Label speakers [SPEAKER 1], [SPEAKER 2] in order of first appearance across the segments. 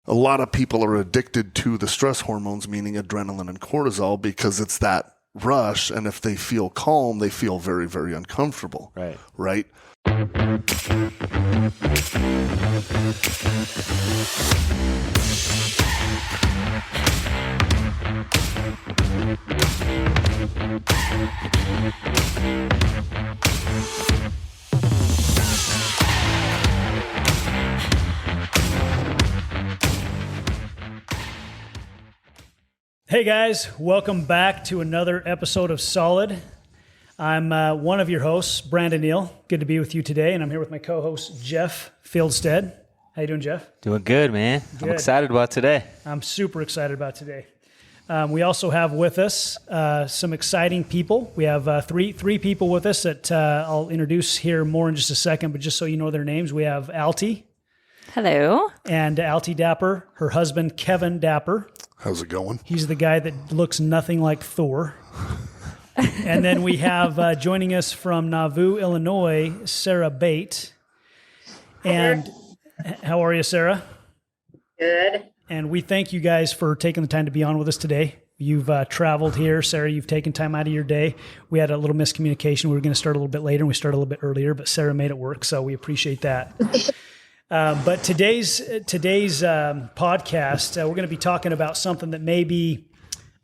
[SPEAKER 1] a lot of people are addicted to the stress hormones, meaning adrenaline and cortisol, because it's that rush. And if they feel calm, they feel very, very uncomfortable. Right?
[SPEAKER 2] Hey guys, welcome back to another episode of Solid. I'm one of your hosts, Brandon Neal. Good to be with you today, and I'm here with my co-host, Jeff Fieldstead. How you doing, Jeff?
[SPEAKER 3] Doing good, man. Good. I'm excited about today.
[SPEAKER 2] I'm super excited about today. We also have with us some exciting people. We have three people with us that I'll introduce here more in just a second, but just so you know their names, we have Altee.
[SPEAKER 4] Hello.
[SPEAKER 2] And Altee Dapper, her husband, Kevin Dapper.
[SPEAKER 1] How's it going?
[SPEAKER 2] He's the guy that looks nothing like Thor. And then we have joining us from Nauvoo, Illinois, Sarah Bate. And how are you, Sarah?
[SPEAKER 5] Good.
[SPEAKER 2] And we thank you guys for taking the time to be on with us today. You've traveled here. Sarah, you've taken time out of your day. We had a little miscommunication. We were going to start a little bit later, and we started a little bit earlier, but Sarah made it work, so we appreciate that. But today's podcast, we're going to be talking about something that may be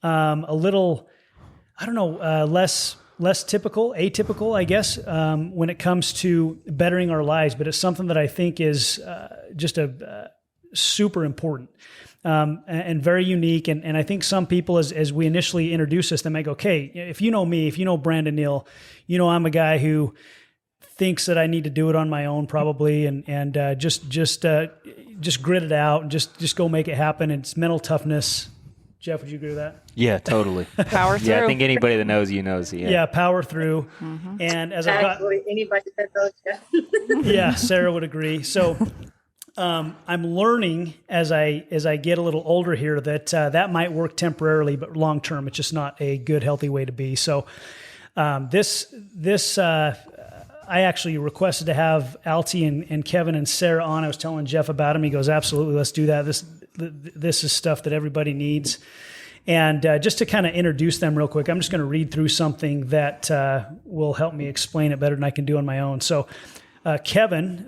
[SPEAKER 2] a little, less typical, atypical, I guess, when it comes to bettering our lives. But it's something that I think is just super important and very unique. And I think some people, as we initially introduce this, they might go, okay, if you know me, if you know Brandon Neal, you know I'm a guy who thinks that I need to do it on my own probably and just grit it out and just go make it happen. And it's mental toughness. Jeff, would you agree with that?
[SPEAKER 3] Yeah, totally.
[SPEAKER 4] Power through.
[SPEAKER 3] Yeah, I think anybody that knows you knows.
[SPEAKER 2] Yeah, power through. Mm-hmm. And as
[SPEAKER 5] actually anybody that knows.
[SPEAKER 2] Yeah, Sarah would agree. So I'm learning as I get a little older here that that might work temporarily, but long term, it's just not a good, healthy way to be. So I actually requested to have Altee and Kevin and Sarah on. I was telling Jeff about him. He goes, absolutely, let's do that. This is stuff that everybody needs. And just to kind of introduce them real quick, I'm just going to read through something that will help me explain it better than I can do on my own. So Kevin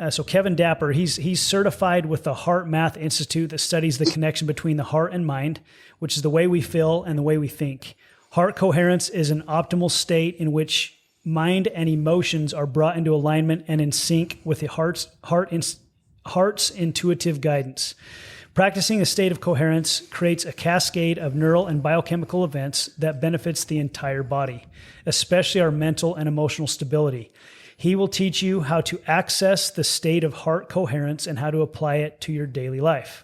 [SPEAKER 2] Dapper, he's certified with the HeartMath Institute that studies the connection between the heart and mind, which is the way we feel and the way we think. Heart coherence is an optimal state in which mind and emotions are brought into alignment and in sync with the heart's intuitive guidance. Practicing a state of coherence creates a cascade of neural and biochemical events that benefits the entire body, especially our mental and emotional stability. He will teach you how to access the state of heart coherence and how to apply it to your daily life.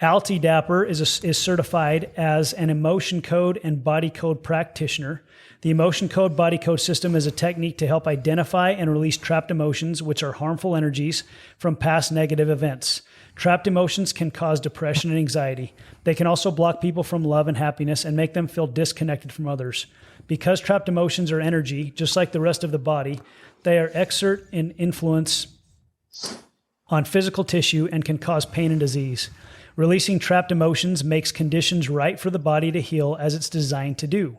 [SPEAKER 2] Altee Dapper is certified as an emotion code and body code practitioner. The emotion code body code system is a technique to help identify and release trapped emotions, which are harmful energies from past negative events. Trapped emotions can cause depression and anxiety. They can also block people from love and happiness and make them feel disconnected from others. Because trapped emotions are energy, just like the rest of the body, they exert an influence on physical tissue and can cause pain and disease. Releasing trapped emotions makes conditions right for the body to heal as it's designed to do.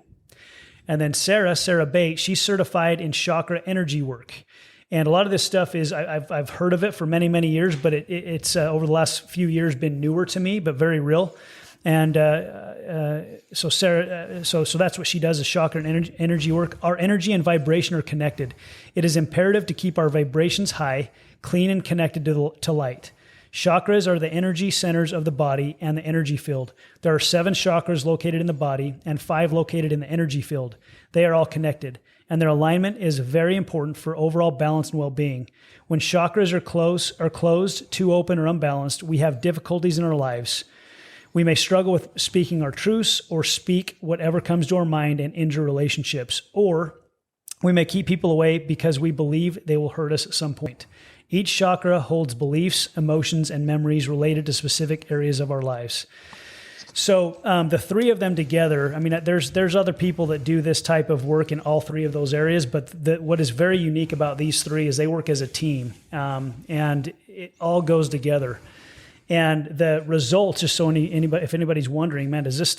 [SPEAKER 2] And then Sarah Bate, she's certified in chakra energy work. And a lot of this stuff is, I've heard of it for many, many years, but it's over the last few years been newer to me, but very real. And so Sarah, so that's what she does is chakra and energy work. Our energy and vibration are connected. It is imperative to keep our vibrations high, clean, and connected to light. Chakras are the energy centers of the body and the energy field. There are 7 chakras located in the body and 5 located in the energy field. They are all connected, and their alignment is very important for overall balance and well-being. When chakras are closed, too open, or unbalanced, we have difficulties in our lives. We may struggle with speaking our truths or speak whatever comes to our mind and injure relationships, or we may keep people away because we believe they will hurt us at some point. Each chakra holds beliefs, emotions, and memories related to specific areas of our lives. So the 3 of them together, I mean, there's other people that do this type of work in all 3 of those areas, but what is very unique about these 3 is they work as a team, and it all goes together. And the results, just so anybody, if anybody's wondering, man, is this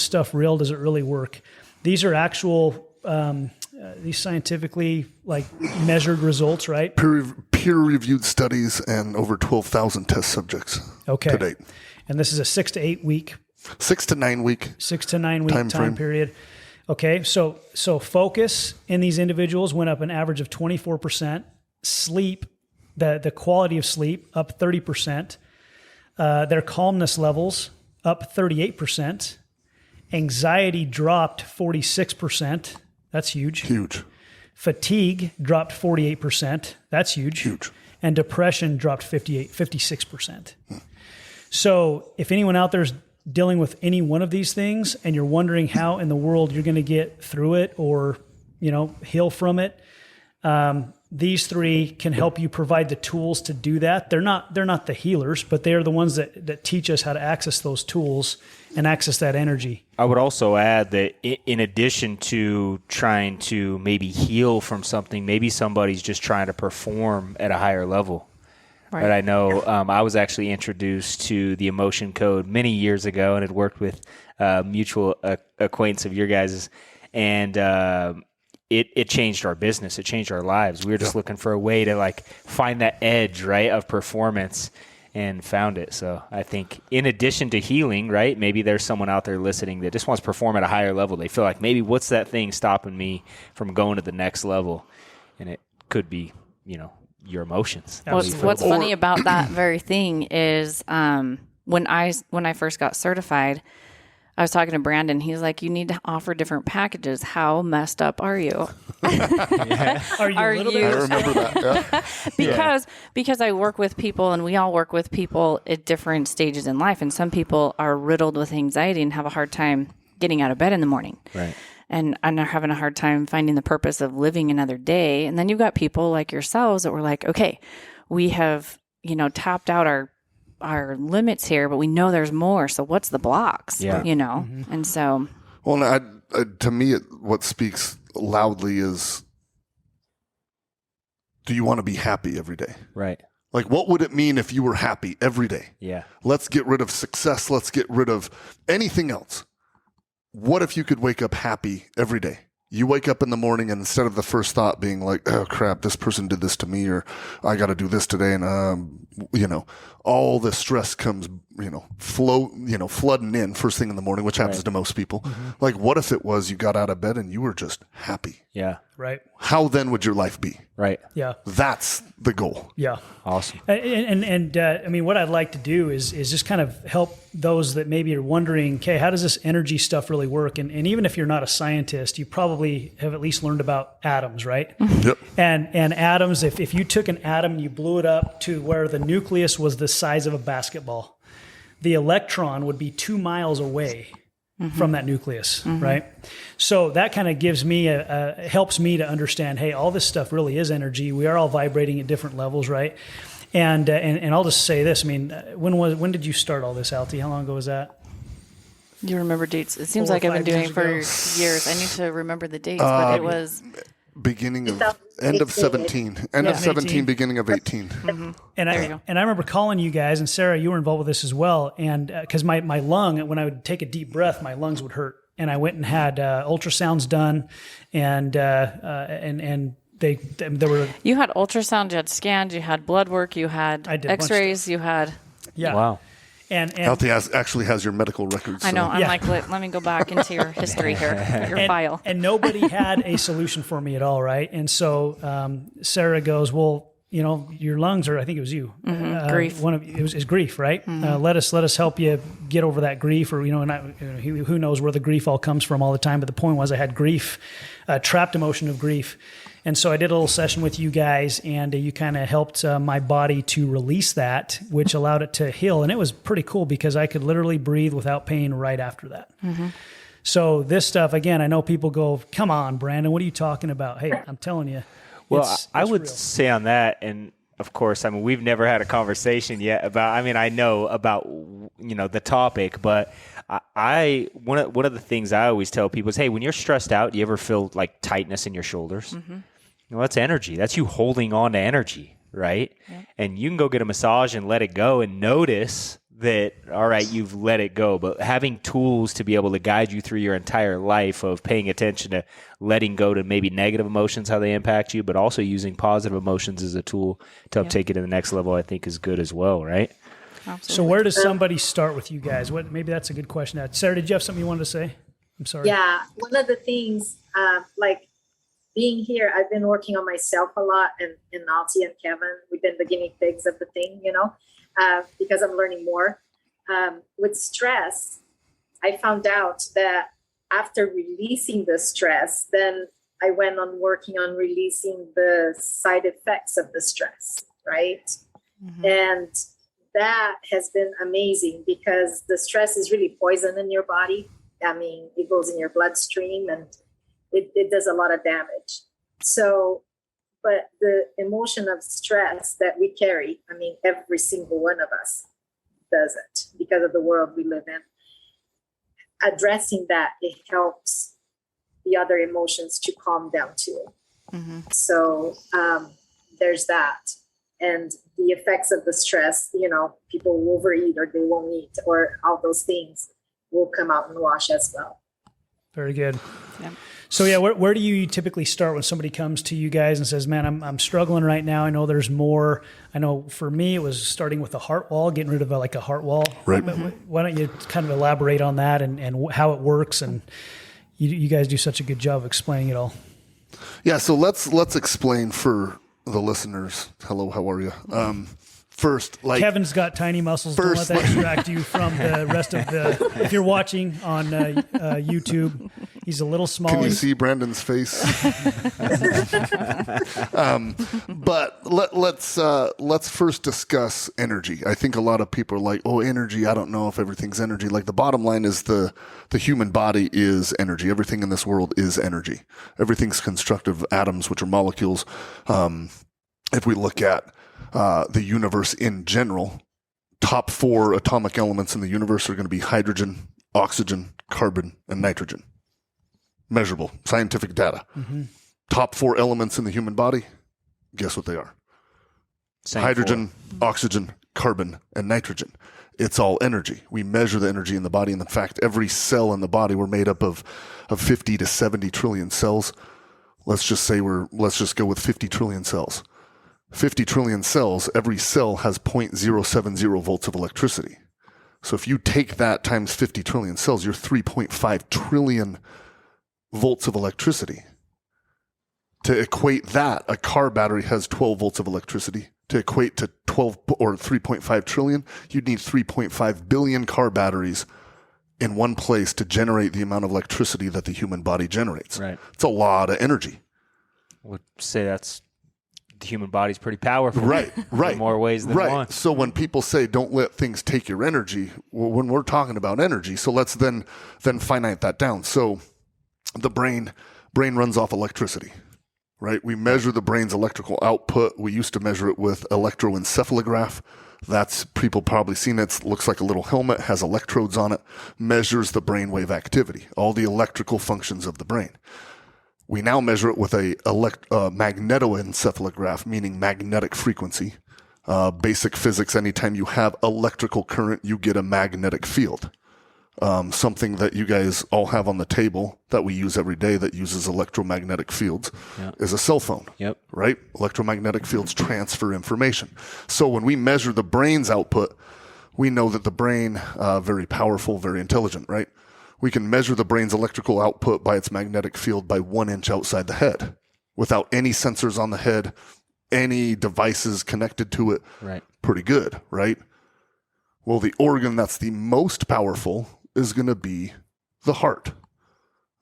[SPEAKER 2] stuff real? Does it really work? These are actual, these scientifically measured results, right?
[SPEAKER 1] Peer-reviewed studies and over 12,000 test subjects to date.
[SPEAKER 2] And this is a 6 to 8 week.
[SPEAKER 1] 6 to 9 week.
[SPEAKER 2] 6 to 9 week time period. Okay, so focus in these individuals went up an average of 24%. Sleep, the quality of sleep, up 30%. Their calmness levels up 38%. Anxiety dropped 46%. That's huge.
[SPEAKER 1] Huge.
[SPEAKER 2] Fatigue dropped 48%. That's huge.
[SPEAKER 1] Huge.
[SPEAKER 2] And depression dropped 56%. So if anyone out there is dealing with any one of these things and you're wondering how in the world you're going to get through it or, heal from it, these three can help you provide the tools to do that. They're not the healers, but they are the ones that teach us how to access those tools and access that energy.
[SPEAKER 3] I would also add that in addition to trying to maybe heal from something, maybe somebody's just trying to perform at a higher level. Right. I know I was actually introduced to the emotion code many years ago and had worked with a mutual acquaintance of your guys', and it changed our business. It changed our lives. We were just looking for a way to find that edge, right, of performance, and found it. So I think in addition to healing, right, maybe there's someone out there listening that just wants to perform at a higher level. They feel like maybe what's that thing stopping me from going to the next level? And it could be, your emotions.
[SPEAKER 4] What's funny about that very thing is when I first got certified, I was talking to Brandon. He's like, you need to offer different packages. How messed up are you?
[SPEAKER 2] Are you a little bit?
[SPEAKER 1] I remember that. Yeah.
[SPEAKER 4] Because I work with people, and we all work with people at different stages in life. And some people are riddled with anxiety and have a hard time getting out of bed in the morning.
[SPEAKER 3] Right.
[SPEAKER 4] And are having a hard time finding the purpose of living another day. And then you've got people like yourselves that were like, okay, we have, tapped out our limits here, but we know there's more. So what's the blocks?
[SPEAKER 3] Yeah.
[SPEAKER 4] Mm-hmm. And so.
[SPEAKER 1] Well, to me, what speaks loudly is, do you want to be happy every day?
[SPEAKER 3] Right.
[SPEAKER 1] What would it mean if you were happy every day?
[SPEAKER 3] Yeah.
[SPEAKER 1] Let's get rid of success. Let's get rid of anything else. What if you could wake up happy every day? You wake up in the morning and instead of the first thought being like, oh crap, this person did this to me, or I got to do this today. And, all the stress comes, flooding in first thing in the morning, which happens to most people. Mm-hmm. What if it was you got out of bed and you were just happy?
[SPEAKER 3] Yeah.
[SPEAKER 2] Right.
[SPEAKER 1] How then would your life be?
[SPEAKER 3] Right.
[SPEAKER 2] Yeah.
[SPEAKER 1] That's the goal.
[SPEAKER 2] Yeah.
[SPEAKER 3] Awesome.
[SPEAKER 2] And I mean, what I'd like to do is just kind of help those that maybe are wondering, okay, how does this energy stuff really work? And even if you're not a scientist, you probably have at least learned about atoms, right?
[SPEAKER 1] Yep.
[SPEAKER 2] And atoms, if you took an atom and you blew it up to where the nucleus was the size of a basketball, the electron would be 2 miles away from that nucleus, right? So that kind of gives me helps me to understand, hey, all this stuff really is energy. We are all vibrating at different levels, right? And I'll just say this. I mean, when did you start all this, Altee? How long ago was that?
[SPEAKER 4] You remember dates? It seems
[SPEAKER 2] 4 or
[SPEAKER 4] like I've been
[SPEAKER 2] 5
[SPEAKER 4] doing it
[SPEAKER 2] years
[SPEAKER 4] for years. I need to remember the dates, but it was
[SPEAKER 1] end of 17, end of 17, beginning of 18.
[SPEAKER 4] Mm-hmm.
[SPEAKER 2] And I remember calling you guys, and Sarah, you were involved with this as well. And because my lung, when I would take a deep breath, my lungs would hurt. And I went and had ultrasounds done, and they were.
[SPEAKER 4] You had ultrasound, you had scans, you had blood work, you had X-rays, you had.
[SPEAKER 2] Yeah.
[SPEAKER 3] Wow.
[SPEAKER 2] And
[SPEAKER 1] Altee actually has your medical records.
[SPEAKER 4] I know.
[SPEAKER 1] So.
[SPEAKER 4] I'm like, let me go back into your history here, your file.
[SPEAKER 2] And nobody had a solution for me at all, right? And so Sarah goes, well, your lungs are, I think it was you.
[SPEAKER 4] Grief.
[SPEAKER 2] It was grief, right? Let us help you get over that grief, or, who knows where the grief all comes from all the time. But the point was I had grief, trapped emotion of grief. And so I did a little session with you guys, and you kind of helped my body to release that, which allowed it to heal. And it was pretty cool because I could literally breathe without pain right after that. So this stuff, again, I know people go, come on, Brandon, what are you talking about? Hey, I'm telling you.
[SPEAKER 3] Well, I would
[SPEAKER 2] real.
[SPEAKER 3] say on that, and of course, we've never had a conversation yet about, I know about, the topic, but one of the things I always tell people is, hey, when you're stressed out, do you ever feel like tightness in your shoulders? Well, that's energy. That's you holding on to energy, right? Yeah. And you can go get a massage and let it go and notice that, all right, you've let it go. But having tools to be able to guide you through your entire life of paying attention to letting go to maybe negative emotions, how they impact you, but also using positive emotions as a tool to help take it to the next level, I think is good as well, right?
[SPEAKER 2] Absolutely. So where does somebody start with you guys? Maybe that's a good question. Sarah, did you have something you wanted to say? I'm sorry.
[SPEAKER 5] Yeah. One of the things, like being here, I've been working on myself a lot, and Altee and Kevin, we've been the guinea pigs of the thing, because I'm learning more. With stress, I found out that after releasing the stress, then I went on working on releasing the side effects of the stress, right? Mm-hmm. And that has been amazing because the stress is really poison in your body. I mean, it goes in your bloodstream and it does a lot of damage. So, but the emotion of stress that we carry, I mean, every single one of us does it because of the world we live in. Addressing that, it helps the other emotions to calm down too. Mm-hmm. So there's that. And the effects of the stress, people will overeat or they won't eat or all those things will come out in the wash as well.
[SPEAKER 2] Very good. Yeah. So where do you typically start when somebody comes to you guys and says, man, I'm struggling right now. I know there's more. I know for me, it was starting with a heart wall, getting rid of a heart wall. Right. Why don't you kind of elaborate on that and how it works? And you guys do such a good job of explaining it all.
[SPEAKER 1] Yeah. So let's explain for the listeners. Hello, how are you? First,
[SPEAKER 2] Kevin's got tiny muscles. Don't let that distract you from the rest of if you're watching on YouTube, he's a little small.
[SPEAKER 1] Can you see Brandon's face? But let's first discuss energy. I think a lot of people are like, oh, energy. I don't know if everything's energy. Like the bottom line is the human body is energy. Everything in this world is energy. Everything's constructed of atoms, which are molecules. If we look at the universe in general, top 4 atomic elements in the universe are going to be hydrogen, oxygen, carbon, and nitrogen. Measurable, scientific data. Mm-hmm. Top 4 elements in the human body, guess what they are? Hydrogen, oxygen, carbon, and nitrogen. It's all energy. We measure the energy in the body, and in fact, every cell in the body, we're made up of 50 to 70 trillion cells. Let's just go with 50 trillion cells. 50 trillion cells, every cell has 0.070 volts of electricity. So if you take that times 50 trillion cells, you're 3.5 trillion volts of electricity. To equate that, a car battery has 12 volts of electricity. To equate to 12 or 3.5 trillion, you'd need 3.5 billion car batteries in one place to generate the amount of electricity that the human body generates. Right. It's a lot of energy.
[SPEAKER 3] I would say the human body's pretty powerful.
[SPEAKER 1] Right.
[SPEAKER 3] In more ways than one.
[SPEAKER 1] So when people say don't let things take your energy, well, when we're talking about energy, so let's then finite that down. So the brain runs off electricity, right? We measure the brain's electrical output. We used to measure it with electroencephalograph. That's, people probably seen it. It looks like a little helmet, has electrodes on it, measures the brainwave activity, all the electrical functions of the brain. We now measure it with a magnetoencephalograph, meaning magnetic frequency. Basic physics, anytime you have electrical current, you get a magnetic field. Something that you guys all have on the table that we use every day that uses electromagnetic fields is a cell phone. Yep. Right? Electromagnetic fields transfer information. So when we measure the brain's output, we know that the brain, very powerful, very intelligent, right? We can measure the brain's electrical output by its magnetic field by 1 inch outside the head without any sensors on the head, any devices connected to it. Right. Pretty good, right? Well, the organ that's the most powerful is going to be the heart.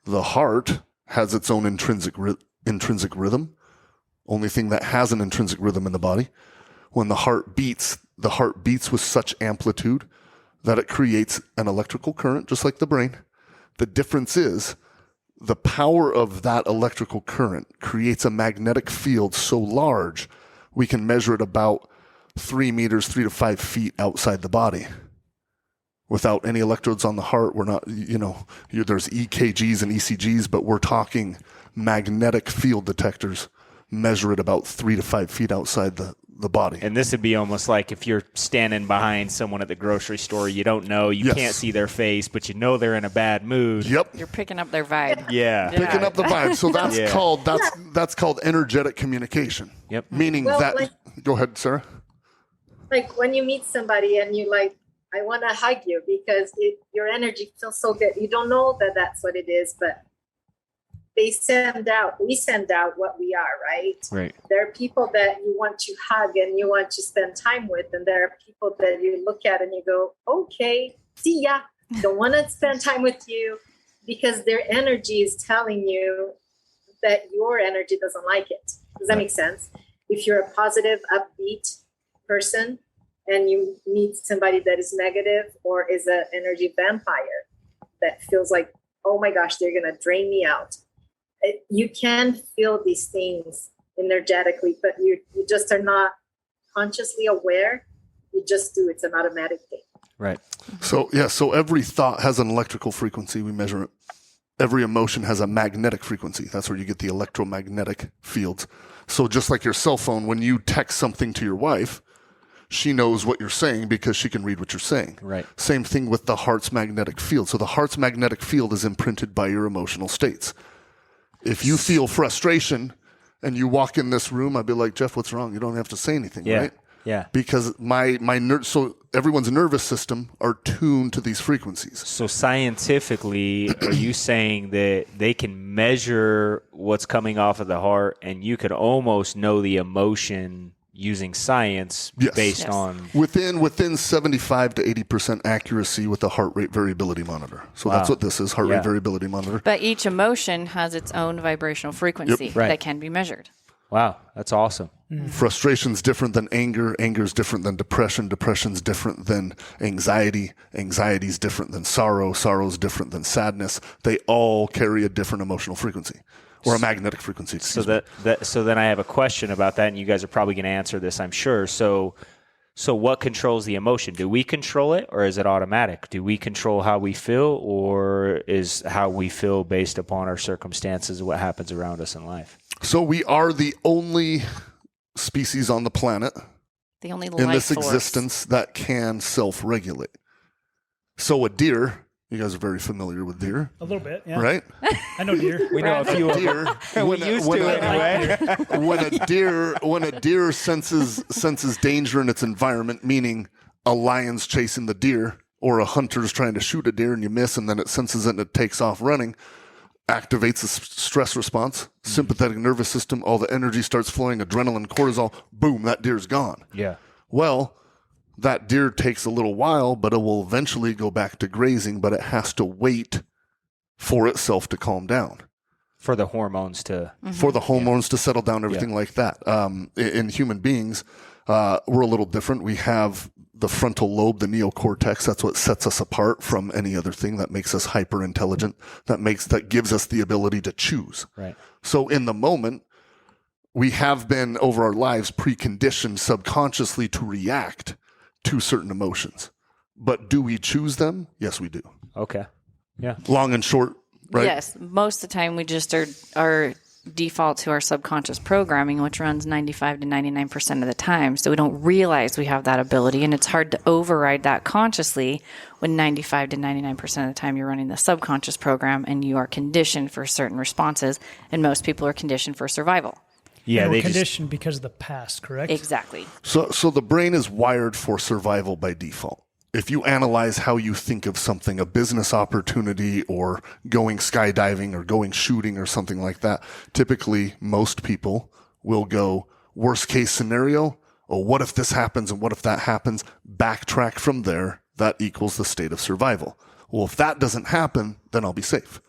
[SPEAKER 1] The heart has its own intrinsic rhythm. Only thing that has an intrinsic rhythm in the body. When the heart beats with such amplitude that it creates an electrical current, just like the brain. The difference is the power of that electrical current creates a magnetic field so large we can measure it about 3 meters, 3 to 5 feet outside the body. Without any electrodes on the heart, we're not, there's EKGs and ECGs, but we're talking magnetic field detectors measure it about 3 to 5 feet outside the body.
[SPEAKER 3] And this would be almost like if you're standing behind someone at the grocery store, you don't know, you can't see their face, but you know they're in a bad mood.
[SPEAKER 1] Yep.
[SPEAKER 4] You're picking up their vibe.
[SPEAKER 3] Yeah.
[SPEAKER 1] Picking up the vibe. So that's that's called energetic communication.
[SPEAKER 3] Yep.
[SPEAKER 1] Meaning go ahead, Sarah.
[SPEAKER 5] Like when you meet somebody and you like, I want to hug you because your energy feels so good. You don't know that that's what it is, but we send out what we are, right?
[SPEAKER 3] Right.
[SPEAKER 5] There are people that you want to hug and you want to spend time with. And there are people that you look at and you go, okay, see ya. Don't want to spend time with you because their energy is telling you that your energy doesn't like it. Does that make sense? If you're a positive, upbeat person and you meet somebody that is negative or is an energy vampire that feels like, oh my gosh, they're going to drain me out. You can feel these things energetically, but you just are not consciously aware. You just do. It's an automatic thing.
[SPEAKER 3] Right.
[SPEAKER 1] So every thought has an electrical frequency. We measure it. Every emotion has a magnetic frequency. That's where you get the electromagnetic fields. So just like your cell phone, when you text something to your wife, she knows what you're saying because she can read what you're saying.
[SPEAKER 3] Right.
[SPEAKER 1] Same thing with the heart's magnetic field. So the heart's magnetic field is imprinted by your emotional states. If you feel frustration and you walk in this room, I'd be like, Jeff, what's wrong? You don't have to say anything, right?
[SPEAKER 3] Yeah.
[SPEAKER 1] Because so everyone's nervous system are tuned to these frequencies.
[SPEAKER 3] So scientifically, are you saying that they can measure what's coming off of the heart and you could almost know the emotion using science based on
[SPEAKER 1] within 75 to 80% accuracy with the heart rate variability monitor. So that's what this is, heart rate variability monitor.
[SPEAKER 4] But each emotion has its own vibrational frequency that can be measured.
[SPEAKER 3] Wow, that's awesome.
[SPEAKER 1] Frustration's different than anger. Anger's different than depression. Depression's different than anxiety. Anxiety's different than sorrow. Sorrow's different than sadness. They all carry a different emotional frequency. Or a magnetic frequency.
[SPEAKER 3] So then I have a question about that, and you guys are probably going to answer this, I'm sure. So what controls the emotion? Do we control it, or is it automatic? Do we control how we feel, or is how we feel based upon our circumstances and what happens around us in life?
[SPEAKER 1] So we are the only species on the planet
[SPEAKER 4] the only
[SPEAKER 1] in
[SPEAKER 4] life
[SPEAKER 1] this
[SPEAKER 4] force.
[SPEAKER 1] existence that can self-regulate. So a deer, you guys are very familiar with deer.
[SPEAKER 2] A little bit, yeah.
[SPEAKER 1] Right?
[SPEAKER 2] I know deer.
[SPEAKER 3] We know a few of
[SPEAKER 1] Deer.
[SPEAKER 3] them. We used to anyway.
[SPEAKER 1] When a deer senses danger in its environment, meaning a lion's chasing the deer or a hunter's trying to shoot a deer and you miss and then it senses it and it takes off running, activates the stress response, sympathetic nervous system, all the energy starts flowing, adrenaline, cortisol, boom, that deer's gone.
[SPEAKER 3] Yeah.
[SPEAKER 1] Well, that deer takes a little while, but it will eventually go back to grazing, but it has to wait for itself to calm down.
[SPEAKER 3] For the hormones to...
[SPEAKER 1] For the hormones to settle down, everything like that. In human beings, we're a little different. We have the frontal lobe, the neocortex. That's what sets us apart from any other thing that makes us hyper intelligent, that gives us the ability to choose.
[SPEAKER 3] Right.
[SPEAKER 1] So in the moment, we have been over our lives preconditioned subconsciously to react to certain emotions. But do we choose them? Yes, we do.
[SPEAKER 3] Okay. Yeah.
[SPEAKER 1] Long and short, right?
[SPEAKER 4] Yes. Most of the time we just are default to our subconscious programming, which runs 95 to 99% of the time. So we don't realize we have that ability, and it's hard to override that consciously when 95 to 99% of the time you're running the subconscious program and you are conditioned for certain responses, and most people are conditioned for survival.
[SPEAKER 3] Yeah,
[SPEAKER 2] They were conditioned because of the past, correct?
[SPEAKER 4] Exactly.
[SPEAKER 1] So the brain is wired for survival by default. If you analyze how you think of something, a business opportunity or going skydiving or going shooting or something like that, typically most people will go worst case scenario. Oh, what if this happens and what if that happens? Backtrack from there. That equals the state of survival. Well, if that doesn't happen, then I'll be safe.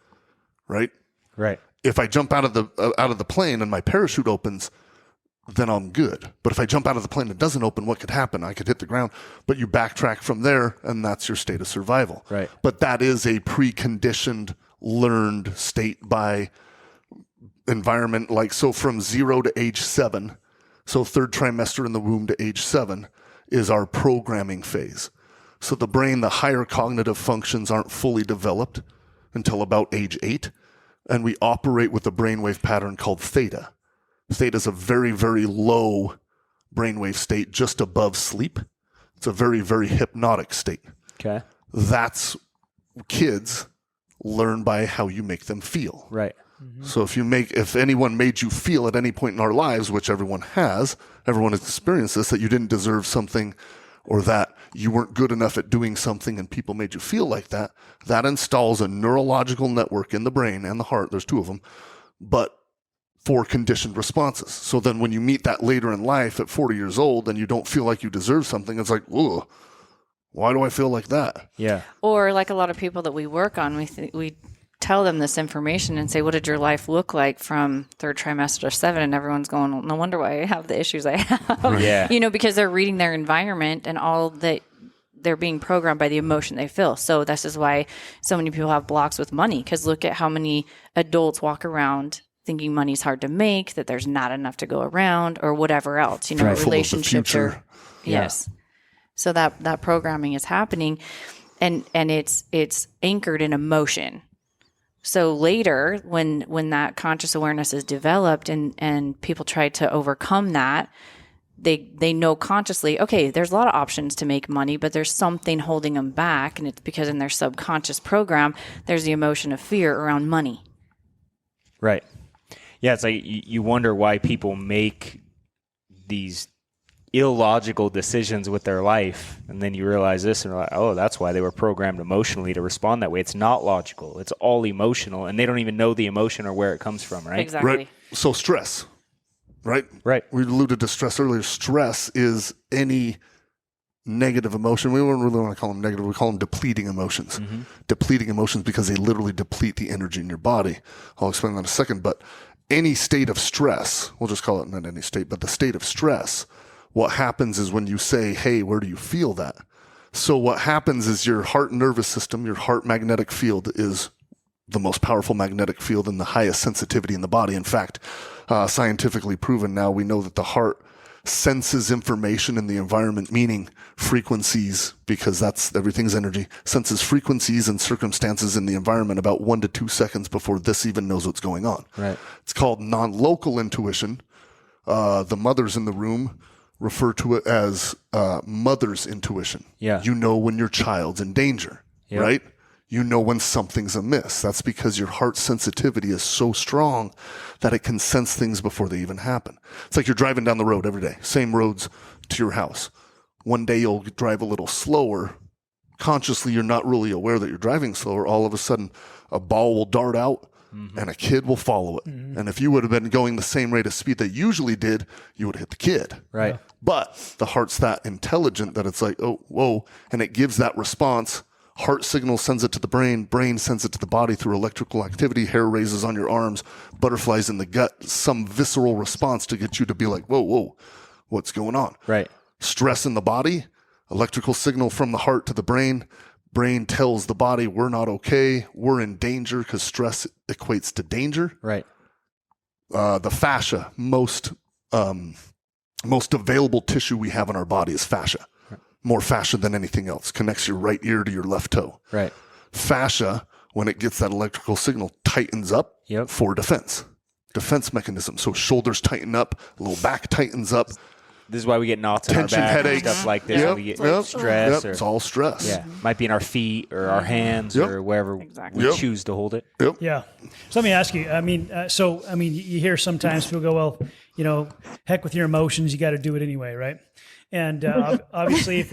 [SPEAKER 1] Right?
[SPEAKER 3] Right.
[SPEAKER 1] If I jump out of the plane and my parachute opens, then I'm good. But if I jump out of the plane and it doesn't open, what could happen? I could hit the ground. But you backtrack from there, and that's your state of survival.
[SPEAKER 3] Right.
[SPEAKER 1] But that is a preconditioned, learned state by environment. Like, so from 0 to age 7, so third trimester in the womb to age 7 is our programming phase. So the brain, the higher cognitive functions aren't fully developed until about age 8. And we operate with a brainwave pattern called theta. state is a very, very low brainwave state just above sleep. It's a very, very hypnotic state.
[SPEAKER 3] Okay.
[SPEAKER 1] That's kids learn by how you make them feel.
[SPEAKER 3] Right.
[SPEAKER 1] So if anyone made you feel at any point in our lives, which everyone has experienced this, that you didn't deserve something or that you weren't good enough at doing something and people made you feel like that, that installs a neurological network in the brain and the heart. There's two of them, but for conditioned responses. So then when you meet that later in life at 40 years old and you don't feel like you deserve something, it's like, ugh, why do I feel like that?
[SPEAKER 3] Yeah.
[SPEAKER 4] Or like a lot of people that we work on, we tell them this information and say, what did your life look like from third trimester to 7? And everyone's going, well, no wonder why I have the issues I have.
[SPEAKER 3] Yeah.
[SPEAKER 4] Because they're reading their environment and all that they're being programmed by the emotion they feel. So this is why so many people have blocks with money, because look at how many adults walk around thinking money's hard to make, that there's not enough to go around, or whatever else,
[SPEAKER 1] Right.
[SPEAKER 4] relationships are,
[SPEAKER 3] Yeah.
[SPEAKER 4] yes. So that programming is happening, and it's anchored in emotion. So later, when that conscious awareness is developed and people try to overcome that, they know consciously, okay, there's a lot of options to make money, but there's something holding them back, and it's because in their subconscious program, there's the emotion of fear around money.
[SPEAKER 3] Right. Yeah, it's like you wonder why people make these illogical decisions with their life, and then you realize this and you're like, oh, that's why they were programmed emotionally to respond that way. It's not logical. It's all emotional, and they don't even know the emotion or where it comes from, right?
[SPEAKER 4] Exactly.
[SPEAKER 1] Right. So stress, right?
[SPEAKER 3] Right.
[SPEAKER 1] We alluded to stress earlier. Stress is any negative emotion. We don't really want to call them negative. We call them depleting emotions.
[SPEAKER 3] Mm-hmm.
[SPEAKER 1] Depleting emotions because they literally deplete the energy in your body. I'll explain that in a second. But any state of stress, we'll just call it not any state, but the state of stress, what happens is when you say, hey, where do you feel that? So what happens is your heart nervous system, your heart magnetic field is the most powerful magnetic field and the highest sensitivity in the body. In fact, scientifically proven now, we know that the heart senses information in the environment, meaning frequencies, because everything's energy, senses frequencies and circumstances in the environment about 1 to 2 seconds before this even knows what's going on.
[SPEAKER 3] Right.
[SPEAKER 1] It's called non-local intuition. The mothers in the room refer to it as mother's intuition.
[SPEAKER 3] Yeah.
[SPEAKER 1] You know when your child's in danger,
[SPEAKER 3] Yep.
[SPEAKER 1] right? You know when something's amiss. That's because your heart sensitivity is so strong that it can sense things before they even happen. It's like you're driving down the road every day, same roads to your house. One day you'll drive a little slower. Consciously, you're not really aware that you're driving slower. All of a sudden, a ball will dart out and a kid will follow it. Mm-hmm. And if you would have been going the same rate of speed that you usually did, you would have hit the kid.
[SPEAKER 3] Right.
[SPEAKER 1] But the heart's that intelligent that it's like, oh, whoa, and it gives that response. Heart signal sends it to the brain sends it to the body through electrical activity, hair raises on your arms, butterflies in the gut, some visceral response to get you to be like, whoa, what's going on?
[SPEAKER 3] Right.
[SPEAKER 1] Stress in the body, electrical signal from the heart to the brain tells the body we're not okay, we're in danger, because stress equates to danger.
[SPEAKER 3] Right.
[SPEAKER 1] The fascia, most available tissue we have in our body is fascia. More fascia than anything else. Connects your right ear to your left toe.
[SPEAKER 3] Right.
[SPEAKER 1] Fascia, when it gets that electrical signal, tightens up for defense. Defense mechanism. So shoulders tighten up, little back tightens up.
[SPEAKER 3] This is why we get knots in
[SPEAKER 1] Tension,
[SPEAKER 3] our back
[SPEAKER 1] headaches.
[SPEAKER 3] and stuff like this.
[SPEAKER 1] Yep.
[SPEAKER 3] We get
[SPEAKER 1] Yep.
[SPEAKER 3] stress.
[SPEAKER 1] Yep. It's all stress.
[SPEAKER 3] Yeah. Might be in our feet or our hands
[SPEAKER 1] Yep.
[SPEAKER 3] or wherever
[SPEAKER 4] Exactly.
[SPEAKER 3] we choose to hold it.
[SPEAKER 1] Yep.
[SPEAKER 2] Yeah. So let me ask you, you hear sometimes people go, well, heck with your emotions, you got to do it anyway, right? And obviously if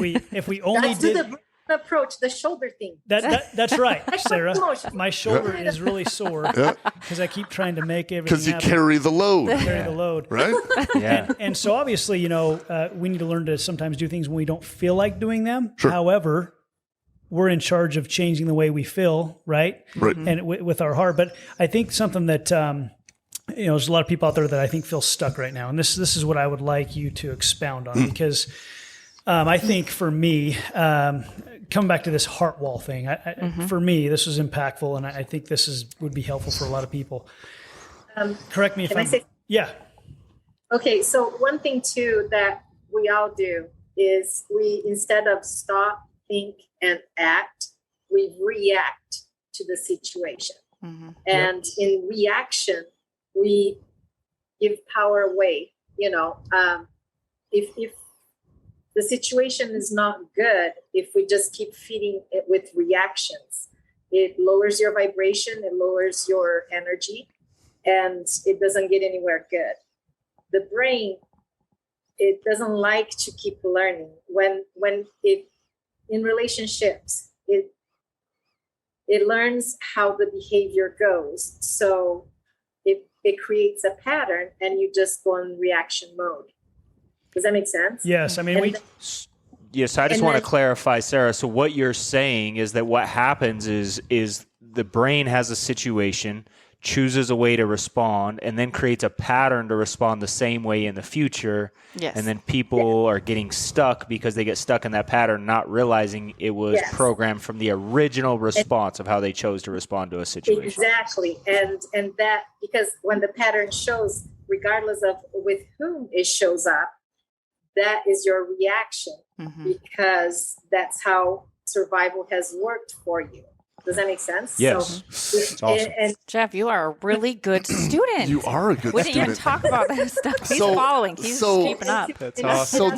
[SPEAKER 2] we only
[SPEAKER 5] That's
[SPEAKER 2] did
[SPEAKER 5] the approach, the shoulder thing.
[SPEAKER 2] that's right, Sarah.
[SPEAKER 5] Emotion.
[SPEAKER 2] My shoulder is really sore because I keep trying to make everything
[SPEAKER 1] Because you
[SPEAKER 2] happen.
[SPEAKER 1] carry the load.
[SPEAKER 2] Carry the load.
[SPEAKER 1] Right?
[SPEAKER 3] Yeah.
[SPEAKER 2] And so obviously, we need to learn to sometimes do things when we don't feel like doing them.
[SPEAKER 1] Sure.
[SPEAKER 2] However, we're in charge of changing the way we feel, right?
[SPEAKER 1] Right.
[SPEAKER 2] And with our heart. But I think something that, there's a lot of people out there that I think feel stuck right now. And this is what I would like you to expound on, because I think for me, coming back to this heart wall thing, for me, this was impactful. And I think this would be helpful for a lot of people. Correct me if I'm... Yeah.
[SPEAKER 5] Okay, so one thing too that we all do is we, instead of stop, think, and act, we react to the situation. Mm-hmm. And in reaction, we give power away. If the situation is not good, if we just keep feeding it with reactions, it lowers your vibration, it lowers your energy, and it doesn't get anywhere good. The brain, it doesn't like to keep learning. When it in relationships, it learns how the behavior goes. So it creates a pattern, and you just go in reaction mode. Does that make sense?
[SPEAKER 2] Yes. I mean,
[SPEAKER 3] Yes, I just want to clarify, Sarah. So what you're saying is that what happens is the brain has a situation, chooses a way to respond, and then creates a pattern to respond the same way in the future.
[SPEAKER 4] Yes.
[SPEAKER 3] And then people are getting stuck because they get stuck in that pattern, not realizing it was programmed from the original response of how they chose to respond to a situation.
[SPEAKER 5] Exactly. And that, because when the pattern shows, regardless of with whom it shows up, that is your reaction, because that's how survival has worked for you. Does that make sense?
[SPEAKER 3] Yes.
[SPEAKER 5] So,
[SPEAKER 3] it's awesome.
[SPEAKER 5] and
[SPEAKER 4] Jeff, you are a really good student.
[SPEAKER 1] You are a good
[SPEAKER 4] We
[SPEAKER 1] student.
[SPEAKER 4] didn't even talk about that stuff. He's following. He's keeping up.
[SPEAKER 3] That's awesome.
[SPEAKER 1] So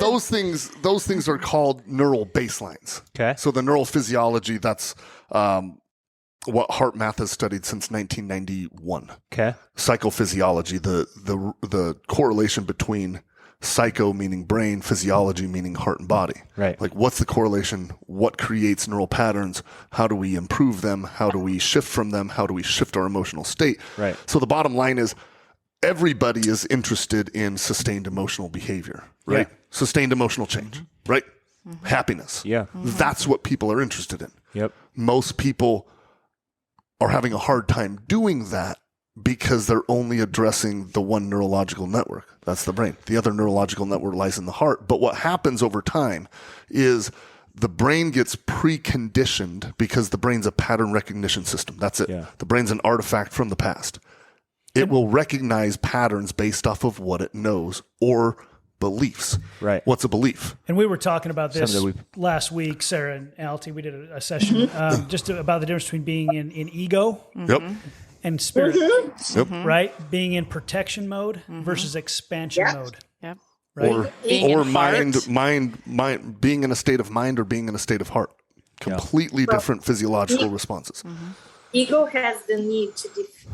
[SPEAKER 1] those things are called neural baselines.
[SPEAKER 3] Okay.
[SPEAKER 1] So the neural physiology, that's what HeartMath has studied since 1991.
[SPEAKER 3] Okay.
[SPEAKER 1] Psychophysiology, the correlation between psycho meaning brain, physiology meaning heart and body.
[SPEAKER 3] Right.
[SPEAKER 1] Like, what's the correlation? What creates neural patterns? How do we improve them? How do we shift from them? How do we shift our emotional state?
[SPEAKER 3] Right.
[SPEAKER 1] So the bottom line is, everybody is interested in sustained emotional behavior, right?
[SPEAKER 3] Yeah.
[SPEAKER 1] Sustained emotional change, right? Happiness.
[SPEAKER 3] Yeah.
[SPEAKER 1] That's what people are interested in.
[SPEAKER 3] Yep.
[SPEAKER 1] Most people are having a hard time doing that because they're only addressing the one neurological network. That's the brain. The other neurological network lies in the heart. But what happens over time is the brain gets preconditioned, because the brain's a pattern recognition system. That's it.
[SPEAKER 3] Yeah.
[SPEAKER 1] The brain's an artifact from the past. It will recognize patterns based off of what it knows or beliefs.
[SPEAKER 3] Right.
[SPEAKER 1] What's a belief?
[SPEAKER 2] And we were talking about this
[SPEAKER 3] Something
[SPEAKER 2] last week, Sarah and Altee. We did a session just about the difference between being in ego
[SPEAKER 1] Yep.
[SPEAKER 2] and spirit,
[SPEAKER 1] Yep.
[SPEAKER 2] right? Being in protection mode versus expansion mode.
[SPEAKER 4] Yep.
[SPEAKER 2] Right?
[SPEAKER 1] Or mind, being in a state of mind or being in a state of heart. Completely different physiological responses.
[SPEAKER 5] ego has the need to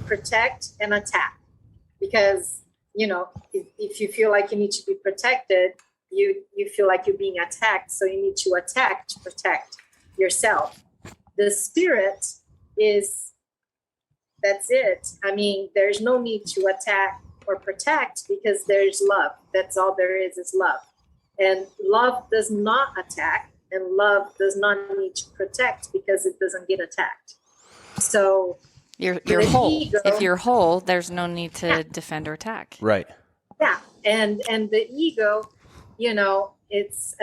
[SPEAKER 5] protect and attack, because if you feel like you need to be protected, you feel like you're being attacked, so you need to attack to protect yourself. The spirit that's it. I mean, there's no need to attack or protect, because there's love. That's all there is love. And love does not attack, and love does not need to protect, because it doesn't get attacked. So
[SPEAKER 4] You're whole.
[SPEAKER 5] ego,
[SPEAKER 4] If you're whole, there's no need to defend or attack.
[SPEAKER 3] Right.
[SPEAKER 5] yeah. And the ego, it's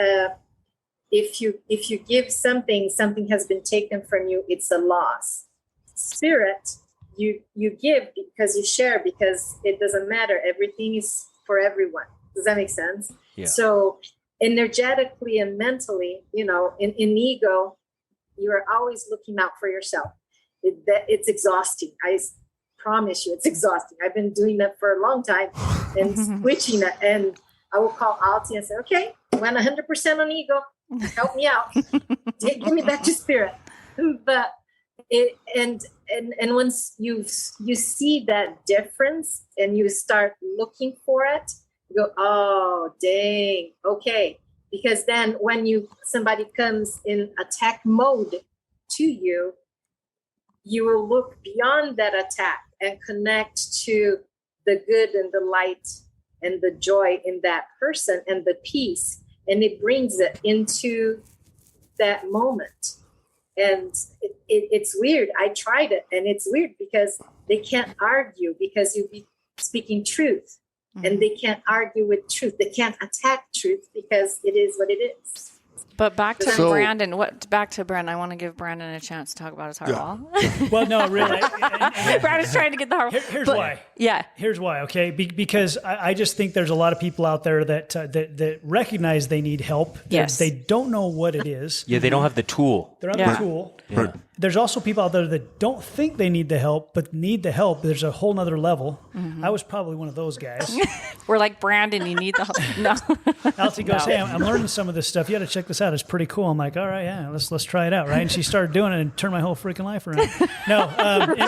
[SPEAKER 5] if you give something has been taken from you, it's a loss. Spirit, you give because you share, because it doesn't matter. Everything is for everyone. Does that make sense?
[SPEAKER 3] Yeah.
[SPEAKER 5] So energetically and mentally, in ego, you are always looking out for yourself. It's exhausting. I promise you, it's exhausting. I've been doing that for a long time and switching that. And I will call Altee and say, okay, I went 100% on ego. Help me out. Give me back to spirit. But and once you see that difference and you start looking for it, you go, oh, dang, okay. Because then when somebody comes in attack mode to you, you will look beyond that attack and connect to the good and the light and the joy in that person and the peace. And it brings it into that moment. And it's weird. I tried it, and it's weird because they can't argue, because you'll be speaking truth. And they can't argue with truth. They can't attack truth, because it is what it is.
[SPEAKER 4] But back to
[SPEAKER 1] So-
[SPEAKER 4] Brandon. I want to give Brandon a chance to talk about his heart wall.
[SPEAKER 2] Well, no, really.
[SPEAKER 4] Brandon's trying to get the heart wall.
[SPEAKER 2] Here's why.
[SPEAKER 4] Yeah.
[SPEAKER 2] Here's why, okay? Because I just think there's a lot of people out there that recognize they need help.
[SPEAKER 4] Yes.
[SPEAKER 2] They don't know what it is.
[SPEAKER 3] Yeah, they don't have the tool.
[SPEAKER 2] They're on the tool.
[SPEAKER 3] Yeah.
[SPEAKER 2] there's also people out there that don't think they need the help, but need the help. There's a whole nother level. I was probably one of those guys.
[SPEAKER 4] We're like, Brandon, you need the help. No.
[SPEAKER 2] Altee goes, hey, I'm learning some of this stuff. You got to check this out. It's pretty cool. I'm like, all right, yeah, let's try it out, right? And she started doing it and turned my whole freaking life around. No,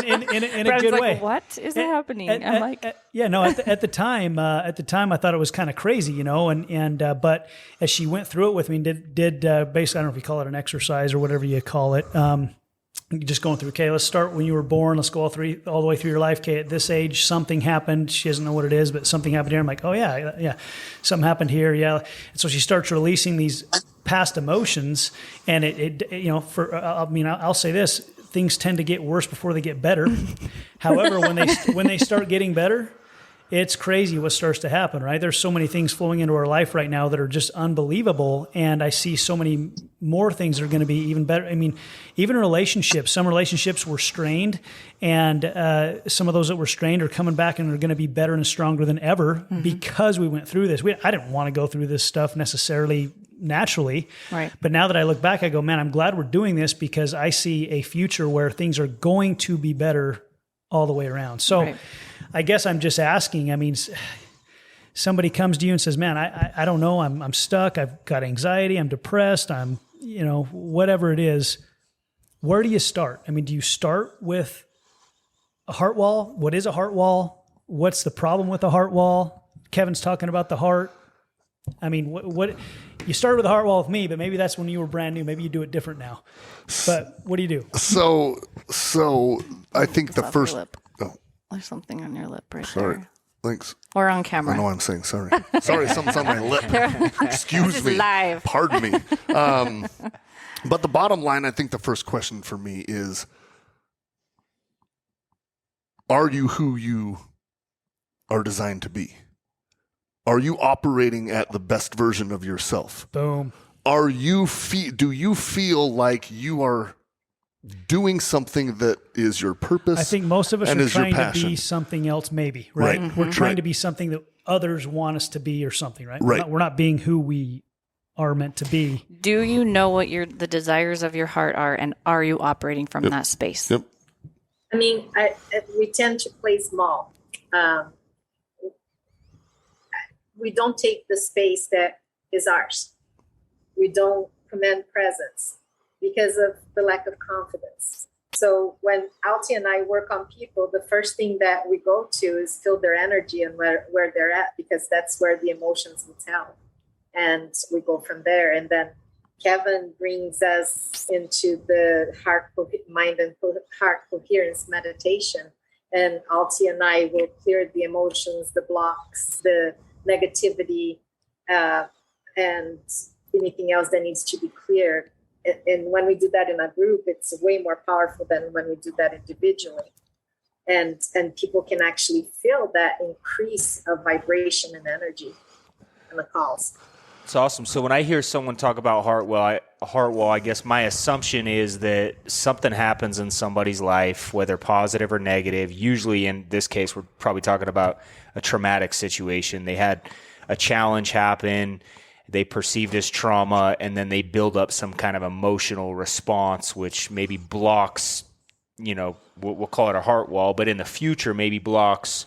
[SPEAKER 2] in a good
[SPEAKER 4] like,
[SPEAKER 2] way.
[SPEAKER 4] What is happening? I'm like,
[SPEAKER 2] at the time, I thought it was kind of crazy, you know, and but as she went through it with me, did basically, I don't know if you call it an exercise or whatever you call it. Just going through, okay, let's start when you were born. Let's go all the way through your life. Okay, at this age, something happened. She doesn't know what it is, but something happened here. I'm like, oh yeah, something happened here. Yeah. And so she starts releasing these past emotions, and it you know, I'll say this, things tend to get worse before they get better. However, when they start getting better, it's crazy what starts to happen, right? There's so many things flowing into our life right now that are just unbelievable. And I see so many more things that are going to be even better. I mean, even relationships, some relationships were strained, and some of those that were strained are coming back and are going to be better and stronger than ever because we went through this. I didn't want to go through this stuff necessarily naturally. Right. But now that I look back, I go, man, I'm glad we're doing this because I see a future where things are going to be better all the way around. So I guess I'm just asking, I mean, somebody comes to you and says, man, I don't know, I'm stuck, I've got anxiety, I'm depressed, I'm, you know, whatever it is. Where do you start? I mean, do you start with a heart wall? What is a heart wall? What's the problem with a heart wall? Kevin's talking about the heart. I mean, what you started with a heart wall with me, but maybe that's when you were brand new. Maybe you do it different now. But what do you do?
[SPEAKER 1] So I think the first. Oh,
[SPEAKER 4] there's something on your lip right
[SPEAKER 1] sorry.
[SPEAKER 4] there.
[SPEAKER 1] Thanks.
[SPEAKER 4] Or on camera.
[SPEAKER 1] I know I'm saying sorry. Sorry, something's on my lip. Excuse me.
[SPEAKER 4] Live.
[SPEAKER 1] Pardon me. But the bottom line, I think the first question for me is, are you who you are designed to be? Are you operating at the best version of yourself?
[SPEAKER 2] Boom.
[SPEAKER 1] Do you feel like you are doing something that is your purpose?
[SPEAKER 2] I think most of us are trying to be something else, maybe, right?
[SPEAKER 1] Right.
[SPEAKER 2] We're trying to be something that others want us to be or something, right?
[SPEAKER 1] Right.
[SPEAKER 2] We're not being who we are meant to be.
[SPEAKER 4] Do you know what the desires of your heart are, and are you operating from that space?
[SPEAKER 1] Yep.
[SPEAKER 5] I mean, we tend to play small. We don't take the space that is ours. We don't command presence because of the lack of confidence. So when Altee and I work on people, the first thing that we go to is feel their energy and where they're at, because that's where the emotions will tell. And we go from there. And then Kevin brings us into the mind and heart coherence meditation. And Altee and I will clear the emotions, the blocks, the negativity, and anything else that needs to be cleared. And when we do that in a group, it's way more powerful than when we do that individually. And people can actually feel that increase of vibration and energy in the calls.
[SPEAKER 3] It's awesome. So when I hear someone talk about heart wall, I guess my assumption is that something happens in somebody's life, whether positive or negative. Usually in this case, we're probably talking about a traumatic situation. They had a challenge happen, they perceived as trauma, and then they build up some kind of emotional response, which maybe blocks, you know, we'll call it a heart wall, but in the future maybe blocks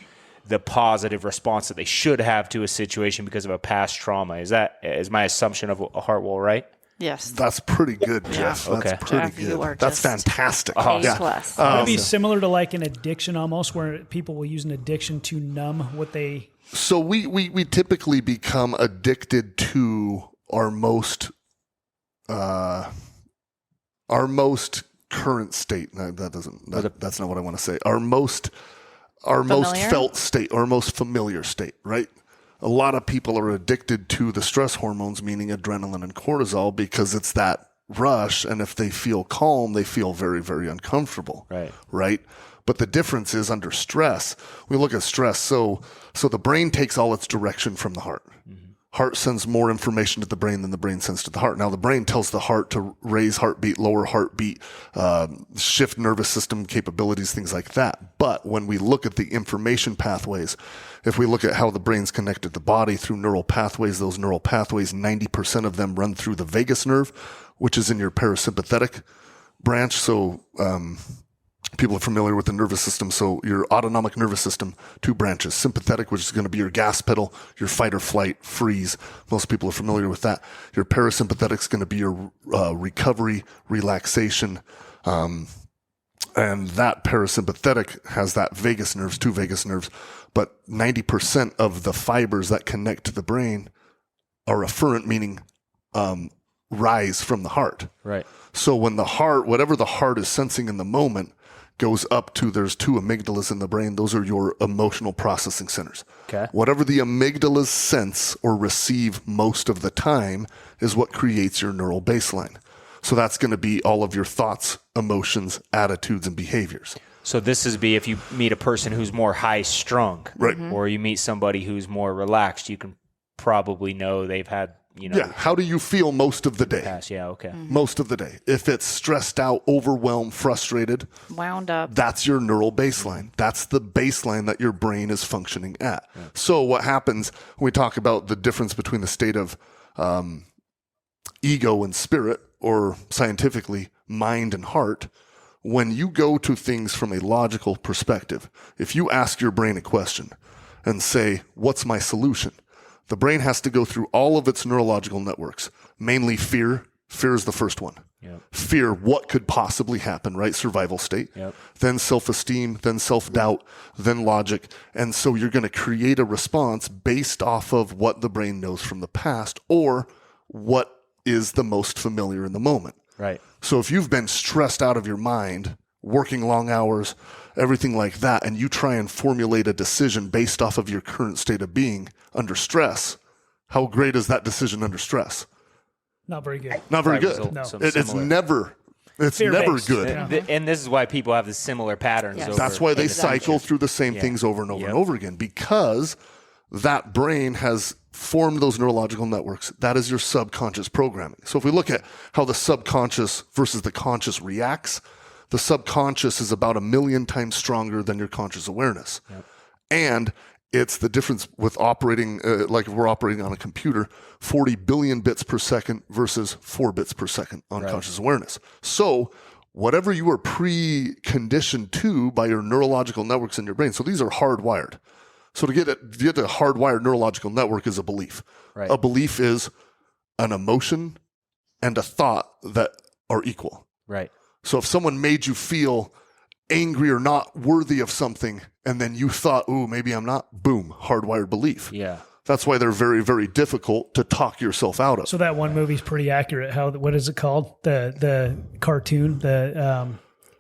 [SPEAKER 3] the positive response that they should have to a situation because of a past trauma. Is my assumption of a heart wall right?
[SPEAKER 4] Yes.
[SPEAKER 1] That's pretty good, Jeff.
[SPEAKER 3] Okay.
[SPEAKER 1] That's pretty
[SPEAKER 4] Jeff, you are
[SPEAKER 1] good. That's
[SPEAKER 4] just
[SPEAKER 1] fantastic.
[SPEAKER 4] A+.
[SPEAKER 2] Would it be similar to like an addiction almost, where people will use an addiction to numb what they...
[SPEAKER 1] So we typically become addicted to our most current state. No, that's not what I want to say. Our most felt state, our most familiar state, right? A lot of people are addicted to the stress hormones, meaning adrenaline and cortisol, because it's that rush. And if they feel calm, they feel very, very uncomfortable. Right. But the difference is under stress. We look at stress. So the brain takes all its direction from the heart. Heart sends more information to the brain than the brain sends to the heart. Now, the brain tells the heart to raise heartbeat, lower heartbeat, shift nervous system capabilities, things like that. But when we look at the information pathways, if we look at how the brain's connected to the body through neural pathways, those neural pathways, 90% of them run through the vagus nerve, which is in your parasympathetic branch. So people are familiar with the nervous system. So your autonomic nervous system, 2 branches. Sympathetic, which is going to be your gas pedal, your fight or flight, freeze. Most people are familiar with that. Your parasympathetic is going to be your recovery, relaxation. And that parasympathetic has that vagus nerves, 2 vagus nerves. But 90% of the fibers that connect to the brain are afferent, meaning rise from the heart.
[SPEAKER 3] Right.
[SPEAKER 1] So when the heart, whatever the heart is sensing in the moment, goes up to, there's 2 amygdalas in the brain. Those are your emotional processing centers.
[SPEAKER 3] Okay.
[SPEAKER 1] Whatever the amygdalas sense or receive most of the time is what creates your neural baseline. So that's going to be all of your thoughts, emotions, attitudes, and behaviors.
[SPEAKER 3] So this is if you meet a person who's more high strung,
[SPEAKER 1] right?
[SPEAKER 3] Or you meet somebody who's more relaxed, you can probably know they've had,
[SPEAKER 1] Yeah. How do you feel most of the day?
[SPEAKER 3] Past. Yeah. Okay.
[SPEAKER 1] Most of the day. If it's stressed out, overwhelmed, frustrated,
[SPEAKER 4] wound up,
[SPEAKER 1] that's your neural baseline. That's the baseline that your brain is functioning at. Yeah. So what happens when we talk about the difference between the state of ego and spirit, or scientifically mind and heart, when you go to things from a logical perspective, if you ask your brain a question and say, what's my solution? The brain has to go through all of its neurological networks, mainly fear. Fear is the first one.
[SPEAKER 3] Yep.
[SPEAKER 1] Fear, what could possibly happen, right? Survival state.
[SPEAKER 3] Yep.
[SPEAKER 1] Then self-esteem, then self-doubt, then logic. And so you're going to create a response based off of what the brain knows from the past or what is the most familiar in the moment.
[SPEAKER 3] Right.
[SPEAKER 1] So if you've been stressed out of your mind, working long hours, everything like that, and you try and formulate a decision based off of your current state of being under stress, how great is that decision under stress?
[SPEAKER 2] Not very good.
[SPEAKER 1] Not very good.
[SPEAKER 3] Result,
[SPEAKER 2] No.
[SPEAKER 1] It's never
[SPEAKER 2] Fear-based.
[SPEAKER 1] good.
[SPEAKER 2] Yeah.
[SPEAKER 3] And this is why people have the similar patterns.
[SPEAKER 4] Yes.
[SPEAKER 3] over
[SPEAKER 1] That's why they
[SPEAKER 3] exactly.
[SPEAKER 1] cycle through the same things over and over and over again, because that brain has formed those neurological networks. That is your subconscious programming. So if we look at how the subconscious versus the conscious reacts, the subconscious is about 1 million times stronger than your conscious awareness.
[SPEAKER 3] Yep.
[SPEAKER 1] And it's the difference with operating, like if we're operating on a computer, 40 billion bits per second versus 4 bits per second on conscious awareness. So whatever you are preconditioned to by your neurological networks in your brain, so these are hardwired. So to get a hardwired neurological network is a belief.
[SPEAKER 3] Right.
[SPEAKER 1] A belief is an emotion and a thought that are equal.
[SPEAKER 3] Right.
[SPEAKER 1] So if someone made you feel angry or not worthy of something, and then you thought, ooh, maybe I'm not, boom, hardwired belief.
[SPEAKER 3] Yeah.
[SPEAKER 1] That's why they're very, very difficult to talk yourself out of.
[SPEAKER 2] So that one movie's pretty accurate. What is it called? The cartoon.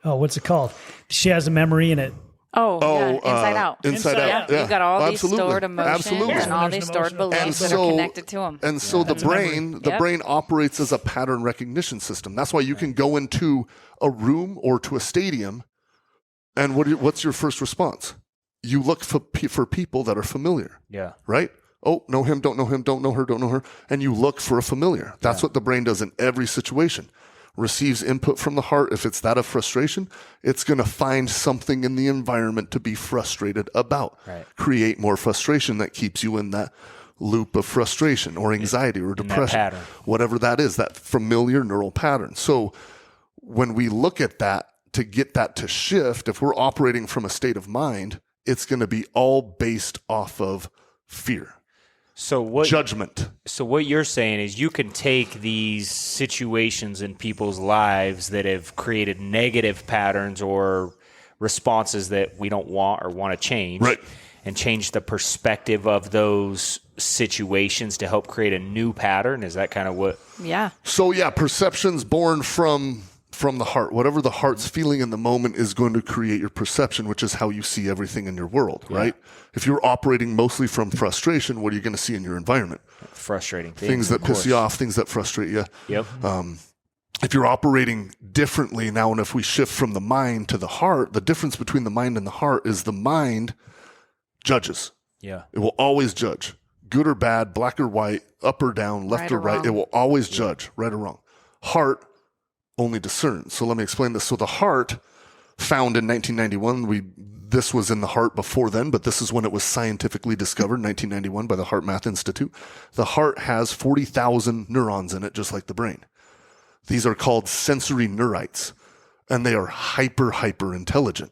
[SPEAKER 2] What's it called? She has a memory in it.
[SPEAKER 4] Inside Out.
[SPEAKER 1] Inside Out.
[SPEAKER 4] Yeah. You've got all these
[SPEAKER 1] Absolutely.
[SPEAKER 4] stored emotions
[SPEAKER 1] Absolutely.
[SPEAKER 4] and all these stored beliefs that are connected to them.
[SPEAKER 1] And so the brain operates as a pattern recognition system. That's why you can go into a room or to a stadium, and what's your first response? You look for people that are familiar.
[SPEAKER 3] Yeah.
[SPEAKER 1] Right? Oh, know him, don't know him, don't know her, don't know her. And you look for a familiar. That's what the brain does in every situation. Receives input from the heart. If it's that of frustration, it's going to find something in the environment to be frustrated about.
[SPEAKER 3] Right.
[SPEAKER 1] Create more frustration that keeps you in that loop of frustration or anxiety or depression.
[SPEAKER 3] That pattern.
[SPEAKER 1] Whatever that is, that familiar neural pattern. So when we look at that, to get that to shift, if we're operating from a state of mind, it's going to be all based off of fear. Judgment.
[SPEAKER 3] So what you're saying is you can take these situations in people's lives that have created negative patterns or responses that we don't want or want to change,
[SPEAKER 1] right,
[SPEAKER 3] and change the perspective of those situations to help create a new pattern. Is that kind of what?
[SPEAKER 4] Yeah.
[SPEAKER 1] So perception's born from the heart. Whatever the heart's feeling in the moment is going to create your perception, which is how you see everything in your world, right? If you're operating mostly from frustration, what are you going to see in your environment?
[SPEAKER 3] Frustrating
[SPEAKER 1] things that piss you off, things that frustrate you.
[SPEAKER 3] Yep.
[SPEAKER 1] If you're operating differently now, and if we shift from the mind to the heart, the difference between the mind and the heart is the mind judges.
[SPEAKER 3] Yeah.
[SPEAKER 1] It will always judge. Good or bad, black or white, up or down, left or right. It will always judge, right or wrong. Heart only discerns. So let me explain this. So the heart, found in 1991, this was in the heart before then, but this is when it was scientifically discovered, 1991, by the HeartMath Institute. The heart has 40,000 neurons in it, just like the brain. These are called sensory neurites. and they are hyper intelligent.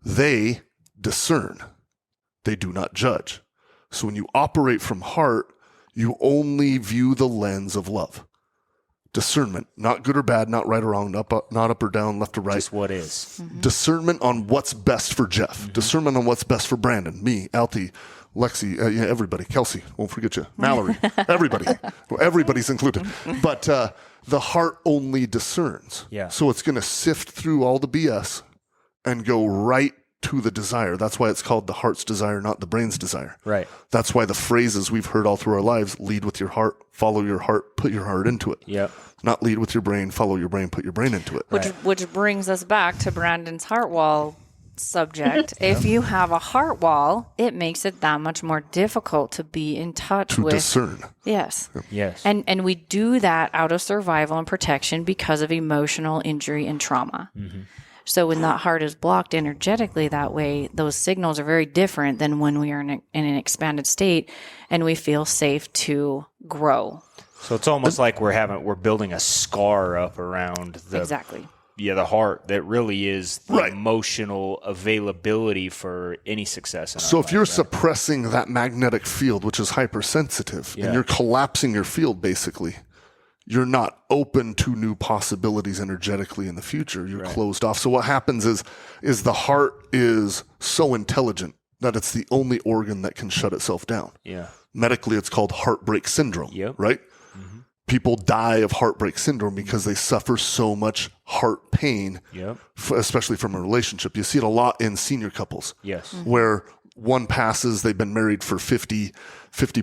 [SPEAKER 1] They discern. They do not judge. So when you operate from heart, you only view the lens of love. Discernment, not good or bad, not right or wrong, not up or down, left or right.
[SPEAKER 3] Just what is.
[SPEAKER 1] Discernment on what's best for Jeff. Discernment on what's best for Brandon, me, Altee, Lexi, everybody, Kelsey, won't forget you, Mallory, everybody. Everybody's included. But the heart only discerns.
[SPEAKER 3] Yeah.
[SPEAKER 1] So it's going to sift through all the BS and go right to the desire. That's why it's called the heart's desire, not the brain's desire.
[SPEAKER 3] Right.
[SPEAKER 1] That's why the phrases we've heard all through our lives, lead with your heart, follow your heart, put your heart into it.
[SPEAKER 3] Yep.
[SPEAKER 1] Not lead with your brain, follow your brain, put your brain into it.
[SPEAKER 4] Which brings us back to Brandon's heart wall subject. If you have a heart wall, it makes it that much more difficult to be in touch with.
[SPEAKER 1] Discern.
[SPEAKER 4] Yes.
[SPEAKER 3] Yes.
[SPEAKER 4] And we do that out of survival and protection because of emotional injury and trauma. So when that heart is blocked energetically that way, those signals are very different than when we are in an expanded state and we feel safe to grow.
[SPEAKER 3] So it's almost like we're building a scar up around the
[SPEAKER 4] Exactly.
[SPEAKER 3] the heart that really is the
[SPEAKER 1] Right.
[SPEAKER 3] emotional availability for any success in our
[SPEAKER 1] So if
[SPEAKER 3] life,
[SPEAKER 1] you're
[SPEAKER 3] right?
[SPEAKER 1] suppressing that magnetic field, which is hypersensitive,
[SPEAKER 3] Yeah.
[SPEAKER 1] and you're collapsing your field, basically, you're not open to new possibilities energetically in the future. You're closed off. So what happens is the heart is so intelligent that it's the only organ that can shut itself down.
[SPEAKER 3] Yeah.
[SPEAKER 1] Medically, it's called heartbreak syndrome,
[SPEAKER 3] Yep.
[SPEAKER 1] right? People die of heartbreak syndrome because they suffer so much heart pain,
[SPEAKER 3] Yep.
[SPEAKER 1] especially from a relationship. You see it a lot in senior couples
[SPEAKER 3] Yes.
[SPEAKER 1] where one passes, they've been married for 50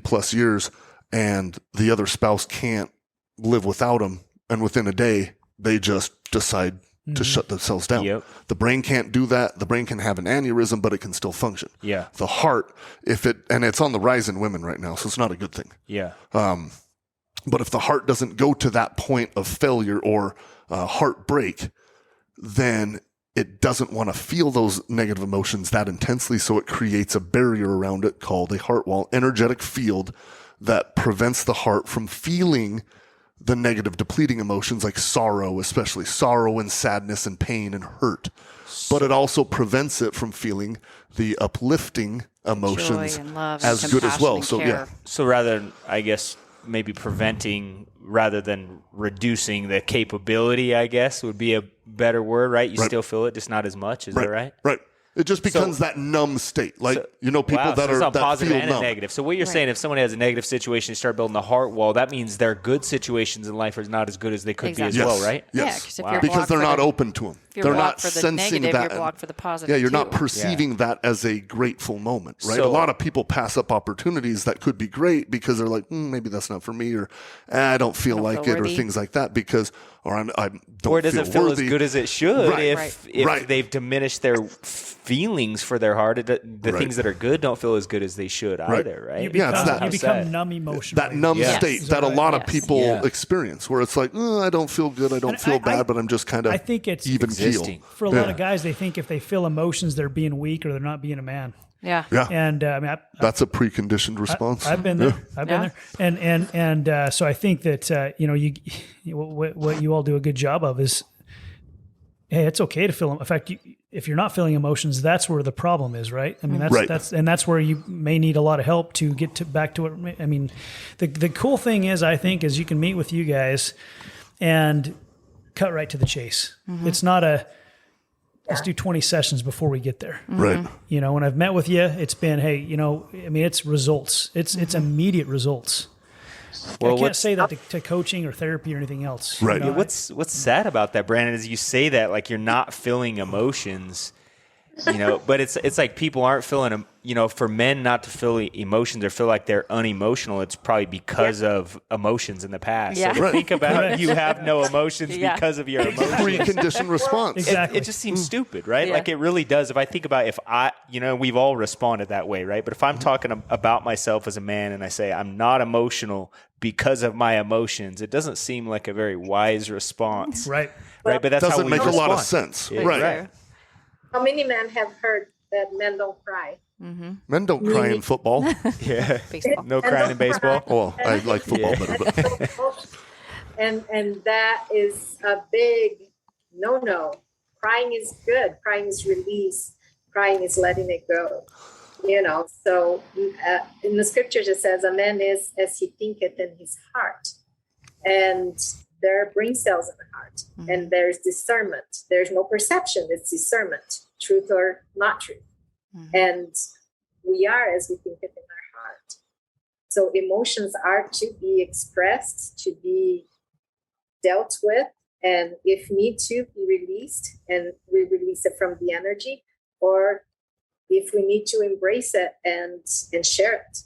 [SPEAKER 1] plus years, and the other spouse can't live without them. And within a day, they just decide to shut themselves down.
[SPEAKER 3] Yep.
[SPEAKER 1] The brain can't do that. The brain can have an aneurysm, but it can still function.
[SPEAKER 3] Yeah.
[SPEAKER 1] The heart, and it's on the rise in women right now, so it's not a good thing.
[SPEAKER 3] Yeah.
[SPEAKER 1] But if the heart doesn't go to that point of failure or heartbreak, then it doesn't want to feel those negative emotions that intensely. So it creates a barrier around it called a heart wall, energetic field that prevents the heart from feeling the negative depleting emotions like sorrow, especially sorrow and sadness and pain and hurt. But it also prevents it from feeling the uplifting emotions
[SPEAKER 4] Joy and love
[SPEAKER 1] as
[SPEAKER 4] and
[SPEAKER 1] good as well.
[SPEAKER 4] compassion and
[SPEAKER 1] So
[SPEAKER 4] care.
[SPEAKER 3] So rather than, I guess, maybe preventing rather than reducing the capability, I guess, would be a better word, right? You still feel it, just not as much. Is that right?
[SPEAKER 1] Right. It just becomes that numb state. Like, people
[SPEAKER 3] Wow,
[SPEAKER 1] that
[SPEAKER 3] so
[SPEAKER 1] are
[SPEAKER 3] it's on
[SPEAKER 1] that
[SPEAKER 3] positive
[SPEAKER 1] feel
[SPEAKER 3] and
[SPEAKER 1] numb.
[SPEAKER 3] a negative. So what you're saying, if someone has a negative situation, you start building a heart wall, that means their good situations in life are not as good as they could be as
[SPEAKER 4] Exactly.
[SPEAKER 3] well, right?
[SPEAKER 4] Yeah,
[SPEAKER 1] Yes.
[SPEAKER 4] 'cause if you're
[SPEAKER 1] Because
[SPEAKER 4] blocked
[SPEAKER 1] they're
[SPEAKER 4] for
[SPEAKER 1] not
[SPEAKER 4] the-
[SPEAKER 1] open to them.
[SPEAKER 4] If you're
[SPEAKER 1] They're
[SPEAKER 4] blocked
[SPEAKER 1] not
[SPEAKER 4] for the
[SPEAKER 1] sensing
[SPEAKER 4] negative,
[SPEAKER 1] that.
[SPEAKER 4] you're blocked for the positive.
[SPEAKER 1] Yeah, you're not
[SPEAKER 4] too.
[SPEAKER 1] perceiving that as a grateful moment, right?
[SPEAKER 3] So-
[SPEAKER 1] a lot of people pass up opportunities that could be great because they're like, maybe that's not for me, or I don't feel like
[SPEAKER 4] feel
[SPEAKER 1] it,
[SPEAKER 4] worthy.
[SPEAKER 1] or things like that, because, or I don't
[SPEAKER 3] Or does it feel
[SPEAKER 1] worthy.
[SPEAKER 3] as good as it should
[SPEAKER 1] Right.
[SPEAKER 3] if
[SPEAKER 1] Right.
[SPEAKER 3] they've diminished their feelings for their heart? The
[SPEAKER 1] Right.
[SPEAKER 3] things that are good don't feel as good as they should either, right?
[SPEAKER 2] You
[SPEAKER 1] Yeah,
[SPEAKER 2] become,
[SPEAKER 1] it's that-
[SPEAKER 2] you become
[SPEAKER 3] Sad.
[SPEAKER 2] numb emotionally.
[SPEAKER 1] That numb
[SPEAKER 3] Yes.
[SPEAKER 1] state
[SPEAKER 2] Is
[SPEAKER 1] that a
[SPEAKER 2] right?
[SPEAKER 1] lot of
[SPEAKER 4] Yes.
[SPEAKER 1] people
[SPEAKER 3] Yeah.
[SPEAKER 1] experience, where it's like, I don't feel good, I don't
[SPEAKER 2] And
[SPEAKER 1] feel
[SPEAKER 2] I-
[SPEAKER 1] bad, but I'm just kind
[SPEAKER 2] I
[SPEAKER 1] of
[SPEAKER 2] think it's
[SPEAKER 1] even
[SPEAKER 3] existing.
[SPEAKER 1] keel.
[SPEAKER 2] for a lot of guys, they think if they feel emotions, they're being weak or they're not being a man.
[SPEAKER 4] Yeah.
[SPEAKER 1] Yeah,
[SPEAKER 2] And I mean,
[SPEAKER 1] that's a preconditioned response.
[SPEAKER 2] I've been there.
[SPEAKER 1] Yeah.
[SPEAKER 2] I've been there. And so I think that what you all do a good job of is, hey, it's okay to feel them. In fact, if you're not feeling emotions, that's where the problem is, right? I mean,
[SPEAKER 1] Right.
[SPEAKER 2] that's where you may need a lot of help to get back to it. I mean, the cool thing is, I think, is you can meet with you guys and cut right to the chase. It's not let's do 20 sessions before we get there.
[SPEAKER 1] Right.
[SPEAKER 2] When I've met with you, it's been, hey, I mean, it's results. It's immediate results.
[SPEAKER 3] Well,
[SPEAKER 2] I can't say that to coaching or therapy or anything else.
[SPEAKER 1] Right.
[SPEAKER 3] Yeah, what's sad about that, Brandon, is you say that like you're not feeling emotions, but it's like people aren't feeling them. For men not to feel emotions or feel like they're unemotional, it's probably because of emotions in the past.
[SPEAKER 4] Yeah.
[SPEAKER 3] So
[SPEAKER 1] Right.
[SPEAKER 3] think about
[SPEAKER 2] Correct.
[SPEAKER 3] you have no emotions
[SPEAKER 4] Yeah.
[SPEAKER 3] because of your emotions.
[SPEAKER 1] Preconditioned response.
[SPEAKER 2] Exactly.
[SPEAKER 3] It just seems stupid, right?
[SPEAKER 4] Yeah.
[SPEAKER 3] Like it really does. If I think about if we've all responded that way, right? But if I'm talking about myself as a man and I say I'm not emotional because of my emotions, it doesn't seem like a very wise response,
[SPEAKER 2] Right.
[SPEAKER 3] right? But that's how
[SPEAKER 1] Doesn't
[SPEAKER 3] we
[SPEAKER 1] make a lot of
[SPEAKER 3] respond.
[SPEAKER 1] sense.
[SPEAKER 3] Yeah,
[SPEAKER 1] Right.
[SPEAKER 5] How many men have heard that men don't cry?
[SPEAKER 1] Men don't cry in football.
[SPEAKER 3] Yeah.
[SPEAKER 4] Baseball.
[SPEAKER 3] No crying in baseball.
[SPEAKER 1] Well, I like football better, but
[SPEAKER 5] And that is a big no-no crying is good. Crying is release. Crying is letting it go. You know, so in the scriptures it says, a man is as he thinketh in his heart. And there are brain cells in the heart. Mm-hmm. And there's discernment. There's no perception. It's discernment, truth or not truth. Mm-hmm. And we are as we think it in our heart. So emotions are to be expressed, to be dealt with, and if need to be released, and we release it from the energy, or if we need to embrace it and share it.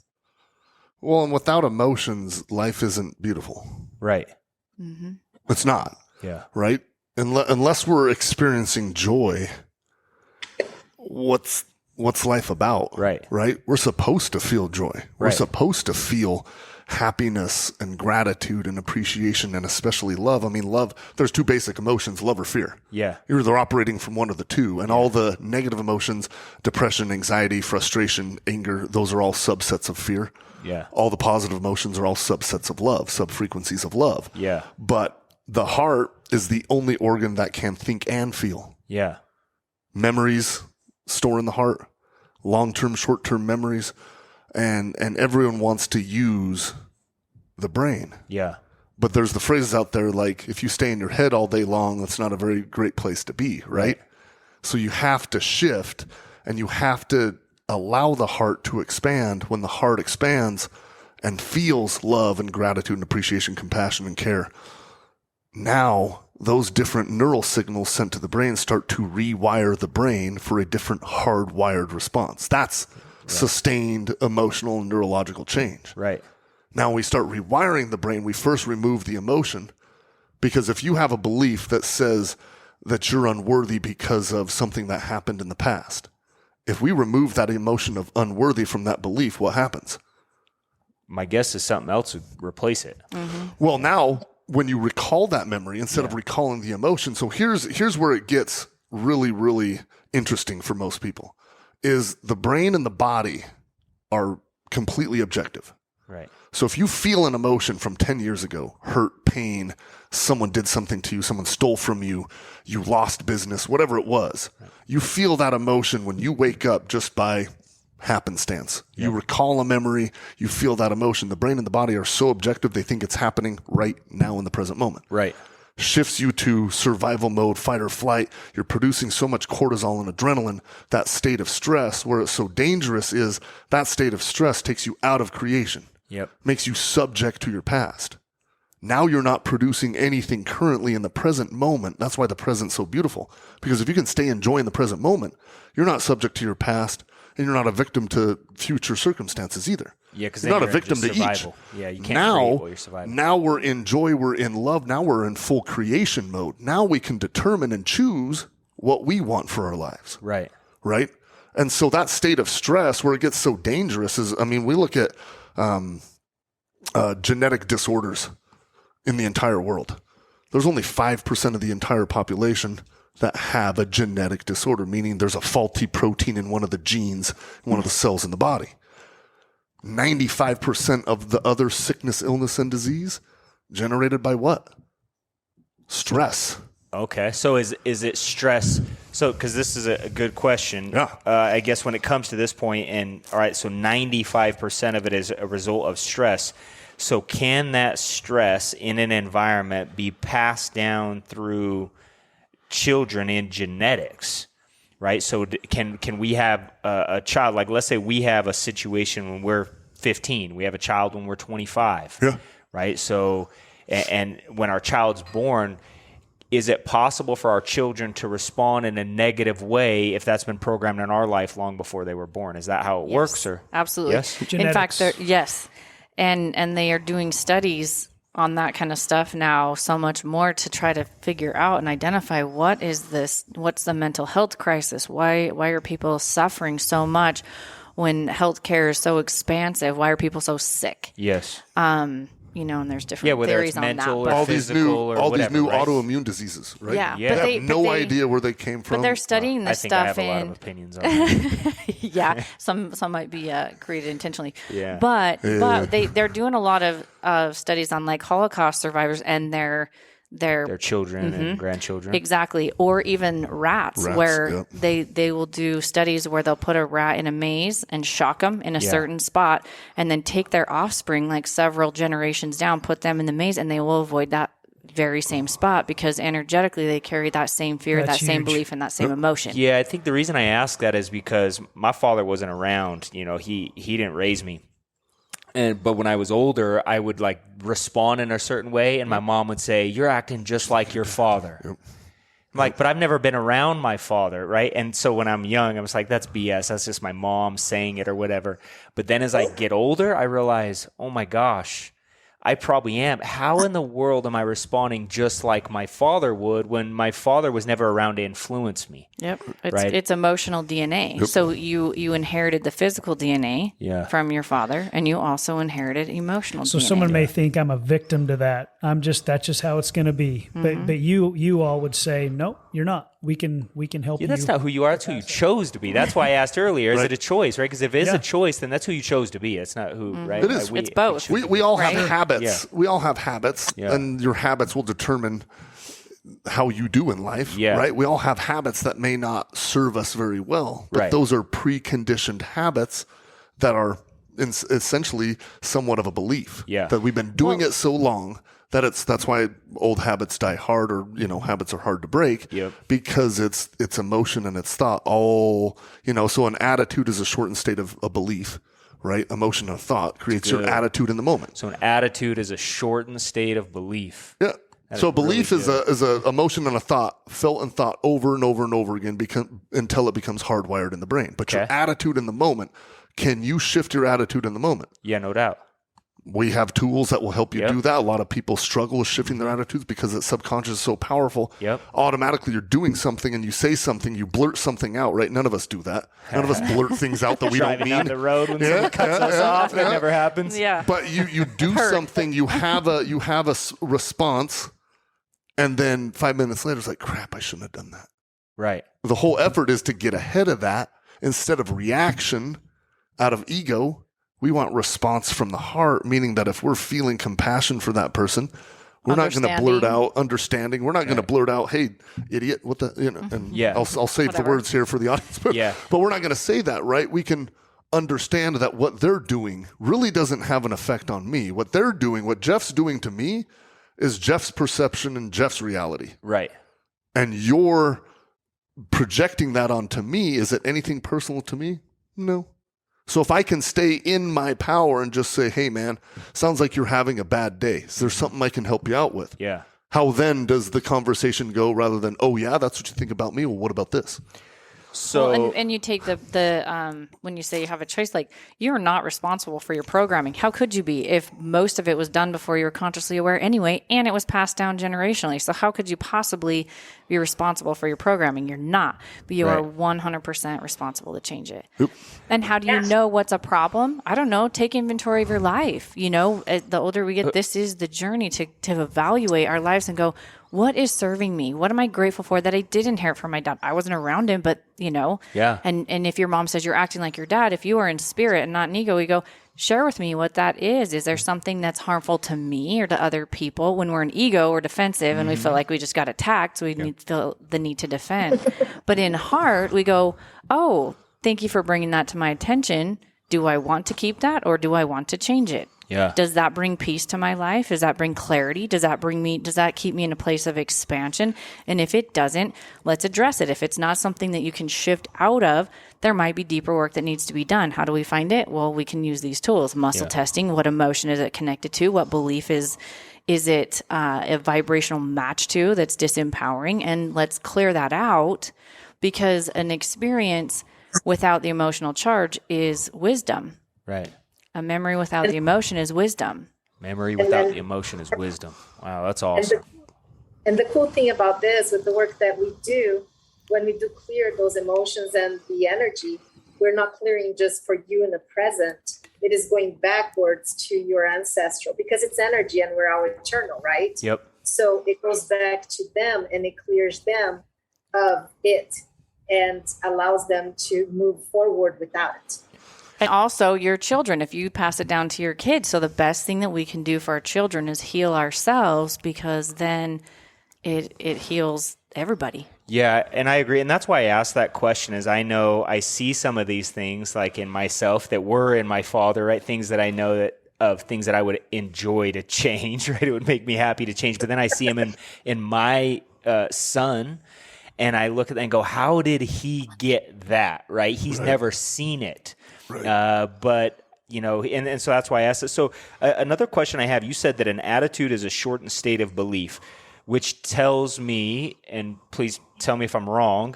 [SPEAKER 1] Well, and without emotions, life isn't beautiful.
[SPEAKER 3] Right.
[SPEAKER 4] Mm-hmm.
[SPEAKER 1] It's not.
[SPEAKER 3] Yeah.
[SPEAKER 1] Right? Unless we're experiencing joy, what's life about?
[SPEAKER 3] Right.
[SPEAKER 1] Right? We're supposed to feel joy. We're
[SPEAKER 3] Right.
[SPEAKER 1] supposed to feel happiness and gratitude and appreciation, and especially love. I mean, love, there's two basic emotions, love or fear.
[SPEAKER 3] Yeah.
[SPEAKER 1] You're either operating from one of the two, and all the negative emotions, depression, anxiety, frustration, anger, those are all subsets of fear.
[SPEAKER 3] Yeah.
[SPEAKER 1] All the positive emotions are all subsets of love, subfrequencies of love.
[SPEAKER 3] Yeah.
[SPEAKER 1] But the heart is the only organ that can think and feel.
[SPEAKER 3] Yeah.
[SPEAKER 1] Memories store in the heart, long-term, short-term memories, and everyone wants to use the brain.
[SPEAKER 3] Yeah.
[SPEAKER 1] But there's the phrases out there like, if you stay in your head all day long, that's not a very great place to be, right? So you have to shift, and you have to allow the heart to expand. When the heart expands and feels love and gratitude and appreciation, compassion and care, now those different neural signals sent to the brain start to rewire the brain for a different hardwired response. That's sustained emotional and neurological change.
[SPEAKER 3] Right.
[SPEAKER 1] Now we start rewiring the brain. We first remove the emotion, because if you have a belief that says that you're unworthy because of something that happened in the past, if we remove that emotion of unworthy from that belief, what happens?
[SPEAKER 3] My guess is something else would replace it.
[SPEAKER 4] Mm-hmm.
[SPEAKER 1] Well, now when you recall that memory instead of recalling the emotion, so here's where it gets really, really interesting for most people, is the brain and the body are completely objective.
[SPEAKER 3] Right.
[SPEAKER 1] So if you feel an emotion from 10 years ago, hurt, pain, someone did something to you, someone stole from you, you lost business, whatever it was, you feel that emotion when you wake up just by happenstance. Yep. You recall a memory, you feel that emotion. The brain and the body are so objective, they think it's happening right now in the present moment.
[SPEAKER 3] Right.
[SPEAKER 1] Shifts you to survival mode, fight or flight. You're producing so much cortisol and adrenaline, that state of stress, where it's so dangerous is that state of stress takes you out of creation.
[SPEAKER 3] Yep.
[SPEAKER 1] Makes you subject to your past. Now you're not producing anything currently in the present moment. That's why the present's so beautiful. Because if you can stay enjoying the present moment, you're not subject to your past, and you're not a victim to future circumstances either.
[SPEAKER 3] Yeah, because
[SPEAKER 1] you're not a victim to
[SPEAKER 3] survival.
[SPEAKER 1] each.
[SPEAKER 3] Yeah, you can't create while you're surviving.
[SPEAKER 1] Now we're in joy, we're in love, now we're in full creation mode. Now we can determine and choose what we want for our lives.
[SPEAKER 3] Right.
[SPEAKER 1] Right? And so that state of stress where it gets so dangerous is, I mean, we look at genetic disorders in the entire world. There's only 5% of the entire population that have a genetic disorder, meaning there's a faulty protein in one of the genes, in one of the cells in the body. 95% of the other sickness, illness, and disease generated by what? Stress.
[SPEAKER 3] Okay. So is it stress? So, because this is a good question.
[SPEAKER 1] Yeah.
[SPEAKER 3] I guess when it comes to this point, and all right, so 95% of it is a result of stress. So can that stress in an environment be passed down through children in genetics? Right. So can we have a child, like let's say we have a situation when we're 15, we have a child when we're 25.
[SPEAKER 1] Yeah.
[SPEAKER 3] Right. So, and when our child's born, is it possible for our children to respond in a negative way if that's been programmed in our life long before they were born? Is that how it works? Or
[SPEAKER 4] absolutely.
[SPEAKER 3] Yes?
[SPEAKER 4] In fact, yes. And they are doing studies on that kind of stuff now, so much more to try to figure out and identify what is this, what's the mental health crisis? Why are people suffering so much when healthcare is so expansive? Why are people so sick?
[SPEAKER 3] Yes.
[SPEAKER 4] And there's different
[SPEAKER 3] whether
[SPEAKER 4] theories
[SPEAKER 3] it's
[SPEAKER 4] on that.
[SPEAKER 3] mental
[SPEAKER 4] But
[SPEAKER 3] or
[SPEAKER 1] all
[SPEAKER 3] physical or
[SPEAKER 1] these new
[SPEAKER 3] right?
[SPEAKER 1] autoimmune diseases, right?
[SPEAKER 4] Yeah,
[SPEAKER 3] Yeah.
[SPEAKER 4] but
[SPEAKER 1] They have no idea where they came from.
[SPEAKER 4] But they're studying
[SPEAKER 3] I
[SPEAKER 4] this
[SPEAKER 3] think I
[SPEAKER 4] stuff
[SPEAKER 3] have a lot of
[SPEAKER 4] in
[SPEAKER 3] opinions on that.
[SPEAKER 4] yeah, some might be created intentionally.
[SPEAKER 3] Yeah.
[SPEAKER 4] But they're doing a lot of studies on like Holocaust survivors, and their
[SPEAKER 3] their children and grandchildren.
[SPEAKER 4] Exactly. Or even rats where they will do studies where they'll put a rat in a maze and shock them in a certain spot and then take their offspring like several generations down, put them in the maze, and they will avoid that very same spot because energetically they carry that same fear, that same belief, and that same emotion.
[SPEAKER 3] Yeah, I think the reason I ask that is because my father wasn't around. You know, he didn't raise me. But when I was older, I would like respond in a certain way, and my mom would say, "You're acting just like your father." I'm like, but I've never been around my father, right? And so when I'm young, I was like, that's BS. That's just my mom saying it or whatever. But then as I get older, I realize, oh my gosh, I probably am. How in the world am I responding just like my father would when my father was never around to influence me?
[SPEAKER 4] Yep. It's emotional DNA. Yep. So you inherited the physical DNA from your father, and you also inherited emotional DNA.
[SPEAKER 2] So someone may think I'm a victim to that. That's just how it's going to be. But you all would say, no, you're not. We can help you.
[SPEAKER 3] That's not who you are. That's who you chose to be. That's why I asked earlier, is it a choice, right? Because if it is a choice, then that's who you chose to be. It's not who, right?
[SPEAKER 1] It is.
[SPEAKER 4] It's both.
[SPEAKER 1] We all have habits. We all have habits, and your habits will determine how you do in life, right? We all have habits that may not serve us very well, but those are preconditioned habits that are essentially somewhat of a belief that we've been doing it so long that that's why old habits die hard, or habits are hard to break because it's emotion and it's thought. So an attitude is a shortened state of a belief. Right? Emotion and thought creates your attitude in the moment.
[SPEAKER 3] So an attitude is a shortened state of belief.
[SPEAKER 1] Yeah. So belief is a emotion and a thought felt and thought over and over and over again until it becomes hardwired in the brain. But your attitude in the moment, can you shift your attitude in the moment?
[SPEAKER 3] Yeah, no doubt.
[SPEAKER 1] We have tools that will help you do that. A lot of people struggle with shifting their attitudes because the subconscious is so powerful. Automatically, you're doing something and you say something, you blurt something out, right? None of us do that. None of us blurt things out that we don't mean.
[SPEAKER 3] Driving down the road when someone cuts us off, that never happens.
[SPEAKER 4] Yeah.
[SPEAKER 1] But you do something, you have a response, and then 5 minutes later, it's like, crap, I shouldn't have done that.
[SPEAKER 3] Right.
[SPEAKER 1] The whole effort is to get ahead of that instead of reaction out of ego. We want response from the heart, meaning that if we're feeling compassion for that person, we're not going to blurt out understanding. We're not going to blurt out, "Hey, idiot!" What the And I'll save the words here for the audience, but we're not going to say that, right? We can understand that what they're doing really doesn't have an effect on me. What they're doing, what Jeff's doing to me, is Jeff's perception and Jeff's reality,
[SPEAKER 3] right?
[SPEAKER 1] And you're projecting that onto me. Is it anything personal to me? No. So if I can stay in my power and just say, "Hey, man, sounds like you're having a bad day. Is there something I can help you out with?"
[SPEAKER 3] Yeah.
[SPEAKER 1] How then does the conversation go rather than, "Oh, yeah, that's what you think about me. Well, what about this?"
[SPEAKER 4] So, and you take the when you say you have a choice, like you're not responsible for your programming. How could you be if most of it was done before you were consciously aware anyway, and it was passed down generationally? So how could you possibly be responsible for your programming? You're not, but you are 100% responsible to change it.
[SPEAKER 1] Oop.
[SPEAKER 4] And how do you know what's a problem? I don't know. Take inventory of your life. The older we get, this is the journey to evaluate our lives and go, what is serving me? What am I grateful for that I did inherit from my dad? I wasn't around him, but And if your mom says you're acting like your dad, if you are in spirit and not in ego, we go, share with me what that is. Is there something that's harmful to me or to other people? When we're in ego, we're defensive and we feel like we just got attacked. So we feel the need to defend. But in heart, we go, oh, thank you for bringing that to my attention. Do I want to keep that or do I want to change it?
[SPEAKER 3] Yeah.
[SPEAKER 4] Does that bring peace to my life? Does that bring clarity? Does that keep me in a place of expansion? And if it doesn't, let's address it. If it's not something that you can shift out of, there might be deeper work that needs to be done. How do we find it? Well, we can use these tools. Muscle testing. What emotion is it connected to? What belief is it a vibrational match to that's disempowering? And let's clear that out, because an experience without the emotional charge is wisdom.
[SPEAKER 3] Right.
[SPEAKER 4] A memory without the emotion is wisdom.
[SPEAKER 3] Memory without the emotion is wisdom. Wow, that's awesome.
[SPEAKER 5] And the cool thing about this, with the work that we do, when we do clear those emotions and the energy, we're not clearing just for you in the present. It is going backwards to your ancestral, because it's energy and we're all eternal, right?
[SPEAKER 3] Yep.
[SPEAKER 5] So it goes back to them and it clears them of it and allows them to move forward without it.
[SPEAKER 4] And also your children, if you pass it down to your kids. So the best thing that we can do for our children is heal ourselves, because then it heals everybody.
[SPEAKER 3] Yeah, and I agree. And that's why I asked that question, is I know I see some of these things like in myself that were in my father, right? Things that I know that of things that I would enjoy to change, right? It would make me happy to change. But then I see him in my son, and I look at that and go, how did he get that, right? He's never seen it. Right. But, you know, and so that's why I asked it. So another question I have, you said that an attitude is a shortened state of belief, which tells me, and please tell me if I'm wrong,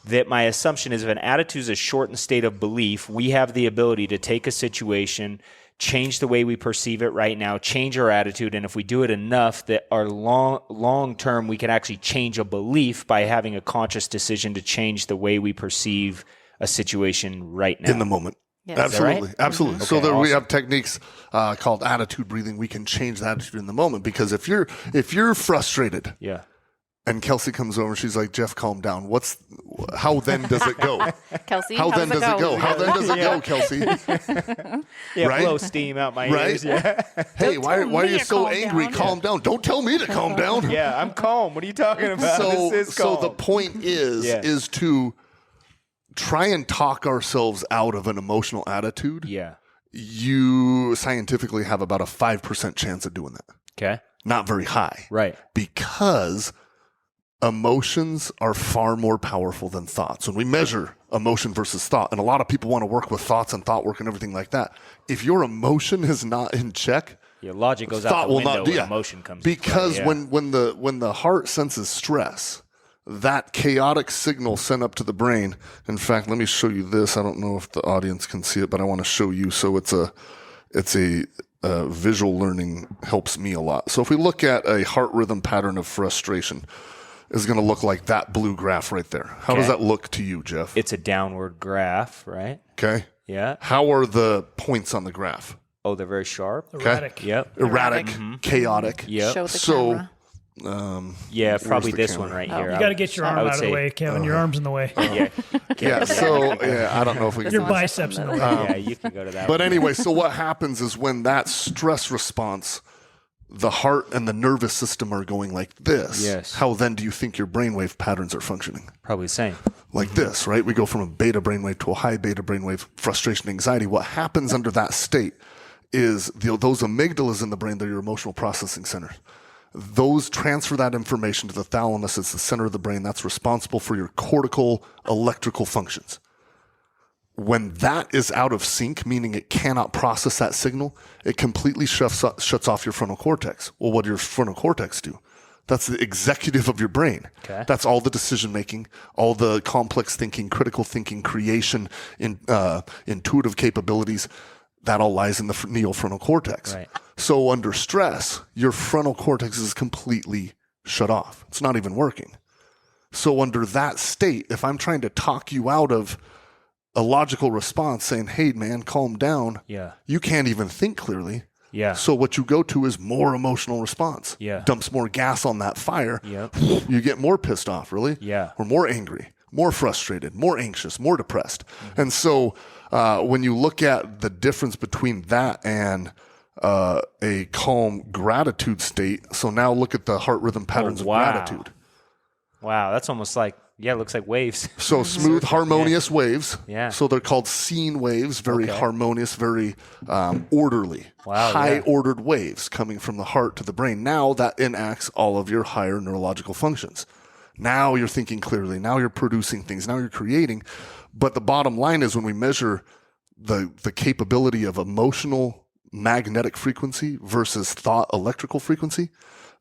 [SPEAKER 3] that my assumption is if an attitude is a shortened state of belief, we have the ability to take a situation, change the way we perceive it right now, change our attitude, and if we do it enough, that our long term, we can actually change a belief by having a conscious decision to change the way we perceive a situation right now.
[SPEAKER 1] In the moment.
[SPEAKER 4] Yes.
[SPEAKER 1] Absolutely.
[SPEAKER 4] Right?
[SPEAKER 1] Absolutely.
[SPEAKER 3] Okay,
[SPEAKER 1] So there we
[SPEAKER 3] awesome.
[SPEAKER 1] have techniques called attitude breathing. We can change the attitude in the moment, because if you're frustrated,
[SPEAKER 3] Yeah.
[SPEAKER 1] and Kelsey comes over and she's like, Jeff, calm down. How then does it go?
[SPEAKER 4] Kelsey,
[SPEAKER 1] How then does it go? How then does it
[SPEAKER 3] Yeah.
[SPEAKER 1] go, Kelsey?
[SPEAKER 3] Yeah,
[SPEAKER 1] Right?
[SPEAKER 3] blow steam out my
[SPEAKER 1] Right?
[SPEAKER 3] ears. Yeah.
[SPEAKER 1] Hey, why
[SPEAKER 4] tell
[SPEAKER 1] are
[SPEAKER 4] me
[SPEAKER 1] you
[SPEAKER 4] to
[SPEAKER 1] so
[SPEAKER 4] calm
[SPEAKER 1] angry?
[SPEAKER 4] down.
[SPEAKER 1] Calm down. Don't tell me to calm down.
[SPEAKER 3] Yeah, I'm calm. What are you talking about? This is
[SPEAKER 1] So
[SPEAKER 3] calm.
[SPEAKER 1] the point is to try and talk ourselves out of an emotional attitude.
[SPEAKER 3] Yeah.
[SPEAKER 1] You scientifically have about a 5% chance of doing that.
[SPEAKER 3] Okay.
[SPEAKER 1] Not very high.
[SPEAKER 3] Right.
[SPEAKER 1] Because emotions are far more powerful than thoughts. When we measure emotion versus thought, and a lot of people want to work with thoughts and thought work and everything like that. If your emotion is not in check,
[SPEAKER 3] Your logic goes out
[SPEAKER 1] thought
[SPEAKER 3] the
[SPEAKER 1] will
[SPEAKER 3] window
[SPEAKER 1] not do.
[SPEAKER 3] when
[SPEAKER 1] Yeah.
[SPEAKER 3] emotion comes into
[SPEAKER 1] Because
[SPEAKER 3] play. Yeah.
[SPEAKER 1] when the heart senses stress, that chaotic signal sent up to the brain. In fact, let me show you this. I don't know if the audience can see it, but I want to show you. So it's a visual learning helps me a lot. So if we look at a heart rhythm pattern of frustration, is going to look like that blue graph right there. How does
[SPEAKER 3] Okay.
[SPEAKER 1] that look to you, Jeff?
[SPEAKER 3] It's a downward graph, right?
[SPEAKER 1] Okay.
[SPEAKER 3] Yeah.
[SPEAKER 1] How are the points on the graph?
[SPEAKER 3] Oh, they're very sharp.
[SPEAKER 2] Erratic.
[SPEAKER 3] Yep.
[SPEAKER 1] Erratic, chaotic.
[SPEAKER 3] Yep.
[SPEAKER 4] Show the
[SPEAKER 1] So,
[SPEAKER 4] camera.
[SPEAKER 3] Yeah, probably
[SPEAKER 1] the
[SPEAKER 3] this
[SPEAKER 1] camera?
[SPEAKER 3] one right
[SPEAKER 4] Oh.
[SPEAKER 3] here.
[SPEAKER 2] You got to get your arm
[SPEAKER 3] I would
[SPEAKER 2] out of the
[SPEAKER 3] say-
[SPEAKER 2] way, Kevin. Your arm's in the way.
[SPEAKER 3] Yeah.
[SPEAKER 1] Yeah. So, yeah, I don't know if we
[SPEAKER 2] Your
[SPEAKER 1] can.
[SPEAKER 2] biceps in the way.
[SPEAKER 3] Yeah, you can go to that
[SPEAKER 1] But
[SPEAKER 3] one.
[SPEAKER 1] anyway, so what happens is when that stress response, the heart and the nervous system are going like this.
[SPEAKER 3] Yes.
[SPEAKER 1] How then do you think your brainwave patterns are functioning?
[SPEAKER 3] Probably the same.
[SPEAKER 1] Like this, right? We go from a beta brainwave to a high beta brainwave, frustration, anxiety. What happens under that state is those amygdalas in the brain, they're your emotional processing center. Those transfer that information to the thalamus. It's the center of the brain that's responsible for your cortical electrical functions. When that is out of sync, meaning it cannot process that signal, it completely shuts off your frontal cortex. Well, what does your frontal cortex do? That's the executive of your brain.
[SPEAKER 3] Okay.
[SPEAKER 1] That's all the decision making, all the complex thinking, critical thinking, creation, intuitive capabilities. That all lies in the neofrontal cortex.
[SPEAKER 3] Right.
[SPEAKER 1] So under stress, your frontal cortex is completely shut off. It's not even working. So under that state, if I'm trying to talk you out of a logical response saying, hey, man, calm down,
[SPEAKER 3] Yeah.
[SPEAKER 1] you can't even think clearly.
[SPEAKER 3] Yeah.
[SPEAKER 1] So what you go to is more emotional response.
[SPEAKER 3] Yeah.
[SPEAKER 1] Dumps more gas on that fire.
[SPEAKER 3] Yep.
[SPEAKER 1] You get more pissed off, really.
[SPEAKER 3] Yeah.
[SPEAKER 1] Or more angry, more frustrated, more anxious, more depressed. And so when you look at the difference between that and a calm gratitude state, so now look at the heart rhythm patterns
[SPEAKER 3] wow.
[SPEAKER 1] of gratitude.
[SPEAKER 3] Wow, that's almost like, it looks like waves.
[SPEAKER 1] So smooth, harmonious waves.
[SPEAKER 3] Yeah.
[SPEAKER 1] So they're called sine waves, very
[SPEAKER 3] Okay.
[SPEAKER 1] harmonious, very orderly.
[SPEAKER 3] Wow,
[SPEAKER 1] High
[SPEAKER 3] yeah.
[SPEAKER 1] ordered waves coming from the heart to the brain. Now that enacts all of your higher neurological functions. Now you're thinking clearly. Now you're producing things. Now you're creating. But the bottom line is when we measure the capability of emotional magnetic frequency versus thought electrical frequency,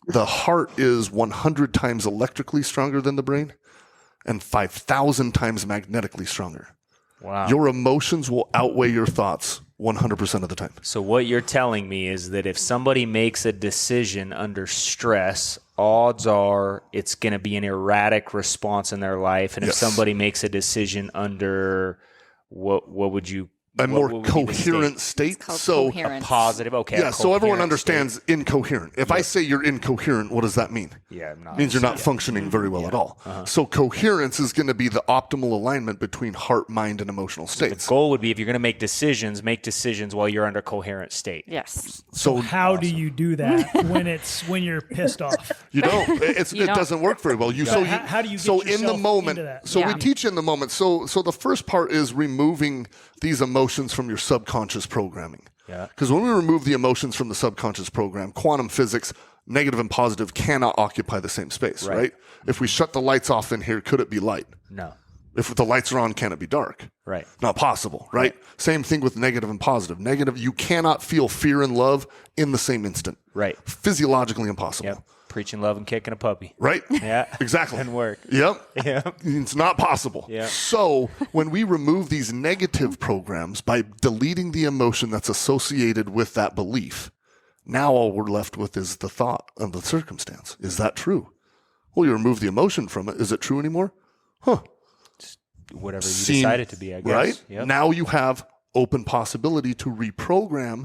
[SPEAKER 1] the heart is 100 times electrically stronger than the brain and 5,000 times magnetically stronger.
[SPEAKER 3] Wow.
[SPEAKER 1] Your emotions will outweigh your thoughts 100% of the time.
[SPEAKER 3] So what you're telling me is that if somebody makes a decision under stress, odds are it's going to be an erratic response in their life. And if
[SPEAKER 1] Yes.
[SPEAKER 3] somebody makes a decision under what would you
[SPEAKER 1] a more
[SPEAKER 3] what would be the
[SPEAKER 1] coherent state.
[SPEAKER 4] It's called
[SPEAKER 1] So
[SPEAKER 4] coherence.
[SPEAKER 3] Positive. Okay.
[SPEAKER 1] yeah,
[SPEAKER 3] a
[SPEAKER 1] so everyone
[SPEAKER 3] coherent
[SPEAKER 1] understands incoherent. If I say you're incoherent, what does that mean?
[SPEAKER 3] state. Yeah. I'm not.
[SPEAKER 1] It means you're not functioning very well at all. So coherence is going to be the optimal alignment between heart, mind, and emotional states.
[SPEAKER 3] The goal would be if you're going to make decisions while you're under coherent state.
[SPEAKER 4] Yes.
[SPEAKER 1] So
[SPEAKER 2] How do you do that when you're pissed off?
[SPEAKER 1] you don't. It
[SPEAKER 4] don't.
[SPEAKER 1] doesn't work very well.
[SPEAKER 2] How do you get
[SPEAKER 1] so in the
[SPEAKER 2] yourself
[SPEAKER 1] moment?
[SPEAKER 2] into that?
[SPEAKER 1] So we
[SPEAKER 4] Yeah.
[SPEAKER 1] teach in the moment. So the first part is removing these emotions from your subconscious programming.
[SPEAKER 3] Yeah.
[SPEAKER 1] Because when we remove the emotions from the subconscious program, quantum physics, negative and positive cannot occupy the same space, right? If we shut the lights off in here, could it be light?
[SPEAKER 3] No.
[SPEAKER 1] If the lights are on, can it be dark?
[SPEAKER 3] Right.
[SPEAKER 1] Not possible, right? Same thing with negative and positive. Negative, you cannot feel fear and love in the same instant.
[SPEAKER 3] Right.
[SPEAKER 1] Physiologically impossible.
[SPEAKER 3] Yep. Preaching love and kicking a puppy.
[SPEAKER 1] Right?
[SPEAKER 3] Yeah.
[SPEAKER 1] Exactly.
[SPEAKER 3] Doesn't work.
[SPEAKER 1] Yep.
[SPEAKER 3] Yep.
[SPEAKER 1] It's not possible.
[SPEAKER 3] Yeah.
[SPEAKER 1] So when we remove these negative programs by deleting the emotion that's associated with that belief, now all we're left with is the thought of the circumstance. Is that true? Well, you remove the emotion from it. Is it true anymore? Huh.
[SPEAKER 3] Whatever you decide it to be, I guess.
[SPEAKER 1] Right?
[SPEAKER 3] Yep.
[SPEAKER 1] Now you have open possibility to reprogram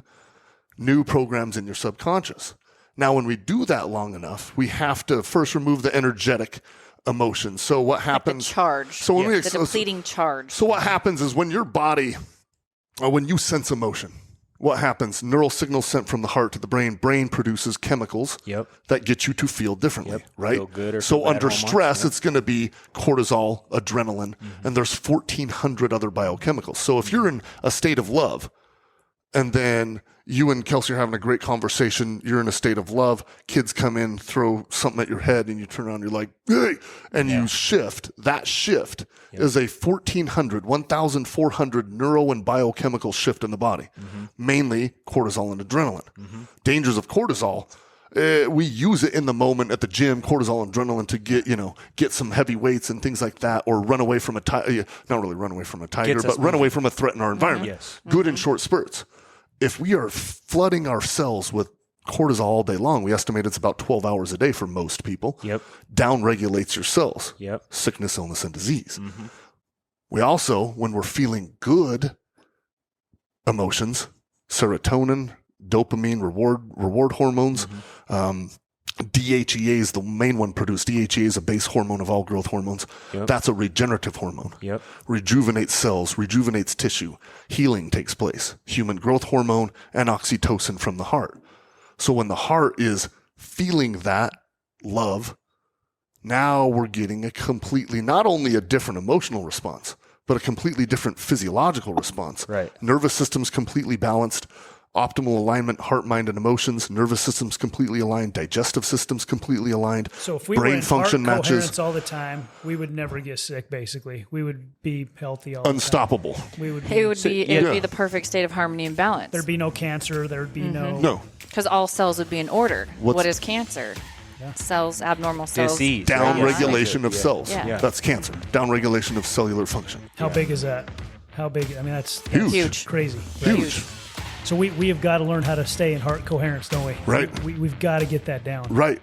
[SPEAKER 1] new programs in your subconscious. Now, when we do that long enough, we have to first remove the energetic emotions. So what
[SPEAKER 4] The
[SPEAKER 1] happens?
[SPEAKER 4] charge.
[SPEAKER 1] So when we
[SPEAKER 4] The depleting charge.
[SPEAKER 1] so what happens is when your body, or when you sense emotion, what happens? Neural signals sent from the heart to the brain produces chemicals
[SPEAKER 3] Yep.
[SPEAKER 1] that get you to feel differently,
[SPEAKER 3] Yep.
[SPEAKER 1] right?
[SPEAKER 3] Feel good or
[SPEAKER 1] so
[SPEAKER 3] feel bad
[SPEAKER 1] under
[SPEAKER 3] hormones,
[SPEAKER 1] stress,
[SPEAKER 3] yep.
[SPEAKER 1] it's going to be cortisol, adrenaline, and there's 1,400 other biochemicals. So if you're in a state of love, and then you and Kelsey are having a great conversation, you're in a state of love, kids come in, throw something at your head, and you turn around, you're like, hey, and you shift. That shift is a 1,400 neuro and biochemical shift in the body, mainly cortisol and adrenaline. Dangers of cortisol. We use it in the moment at the gym, cortisol and adrenaline, to get some heavy weights and things like that, or run away from a tiger. Not really run away from a tiger,
[SPEAKER 3] Gets us
[SPEAKER 1] but run away from a threat in our environment.
[SPEAKER 3] Yes.
[SPEAKER 1] Good in short spurts. If we are flooding our cells with cortisol all day long, we estimate it's about 12 hours a day for most people.
[SPEAKER 3] Yep.
[SPEAKER 1] Down regulates your cells.
[SPEAKER 3] Yep.
[SPEAKER 1] Sickness, illness, and disease. We also, when we're feeling good emotions, serotonin, dopamine, reward hormones, DHEA is the main one produced. DHEA is a base hormone of all growth hormones.
[SPEAKER 3] Yep.
[SPEAKER 1] That's a regenerative hormone.
[SPEAKER 3] Yep.
[SPEAKER 1] Rejuvenates cells, rejuvenates tissue. Healing takes place. Human growth hormone and oxytocin from the heart. So when the heart is feeling that love, now we're getting a completely, not only a different emotional response, but a completely different physiological response.
[SPEAKER 3] Right.
[SPEAKER 1] Nervous system's completely balanced. Optimal alignment, heart, mind, and emotions. Nervous system's completely aligned. Digestive system's completely aligned.
[SPEAKER 2] So if we
[SPEAKER 1] brain
[SPEAKER 2] were in
[SPEAKER 1] function
[SPEAKER 2] heart
[SPEAKER 1] matches.
[SPEAKER 2] coherence all the time, we would never get sick. Basically, we would be healthy all the
[SPEAKER 1] Unstoppable.
[SPEAKER 2] time. We would.
[SPEAKER 4] It would
[SPEAKER 1] yeah.
[SPEAKER 4] be the perfect state of harmony and balance.
[SPEAKER 2] There'd be no cancer. There'd be
[SPEAKER 1] No.
[SPEAKER 4] Because all cells would be in order. What is cancer? Cells, abnormal cells.
[SPEAKER 3] Disease.
[SPEAKER 1] Down
[SPEAKER 3] right?
[SPEAKER 1] regulation of
[SPEAKER 3] Yeah.
[SPEAKER 1] cells.
[SPEAKER 4] Yeah.
[SPEAKER 1] That's cancer. Down regulation of cellular function.
[SPEAKER 2] How big is that? How big? I mean, that's
[SPEAKER 1] Huge.
[SPEAKER 4] Huge.
[SPEAKER 2] crazy. Right?
[SPEAKER 1] Huge.
[SPEAKER 2] So we have got to learn how to stay in heart coherence, don't we?
[SPEAKER 1] Right.
[SPEAKER 2] We've got to get that down.
[SPEAKER 1] Right.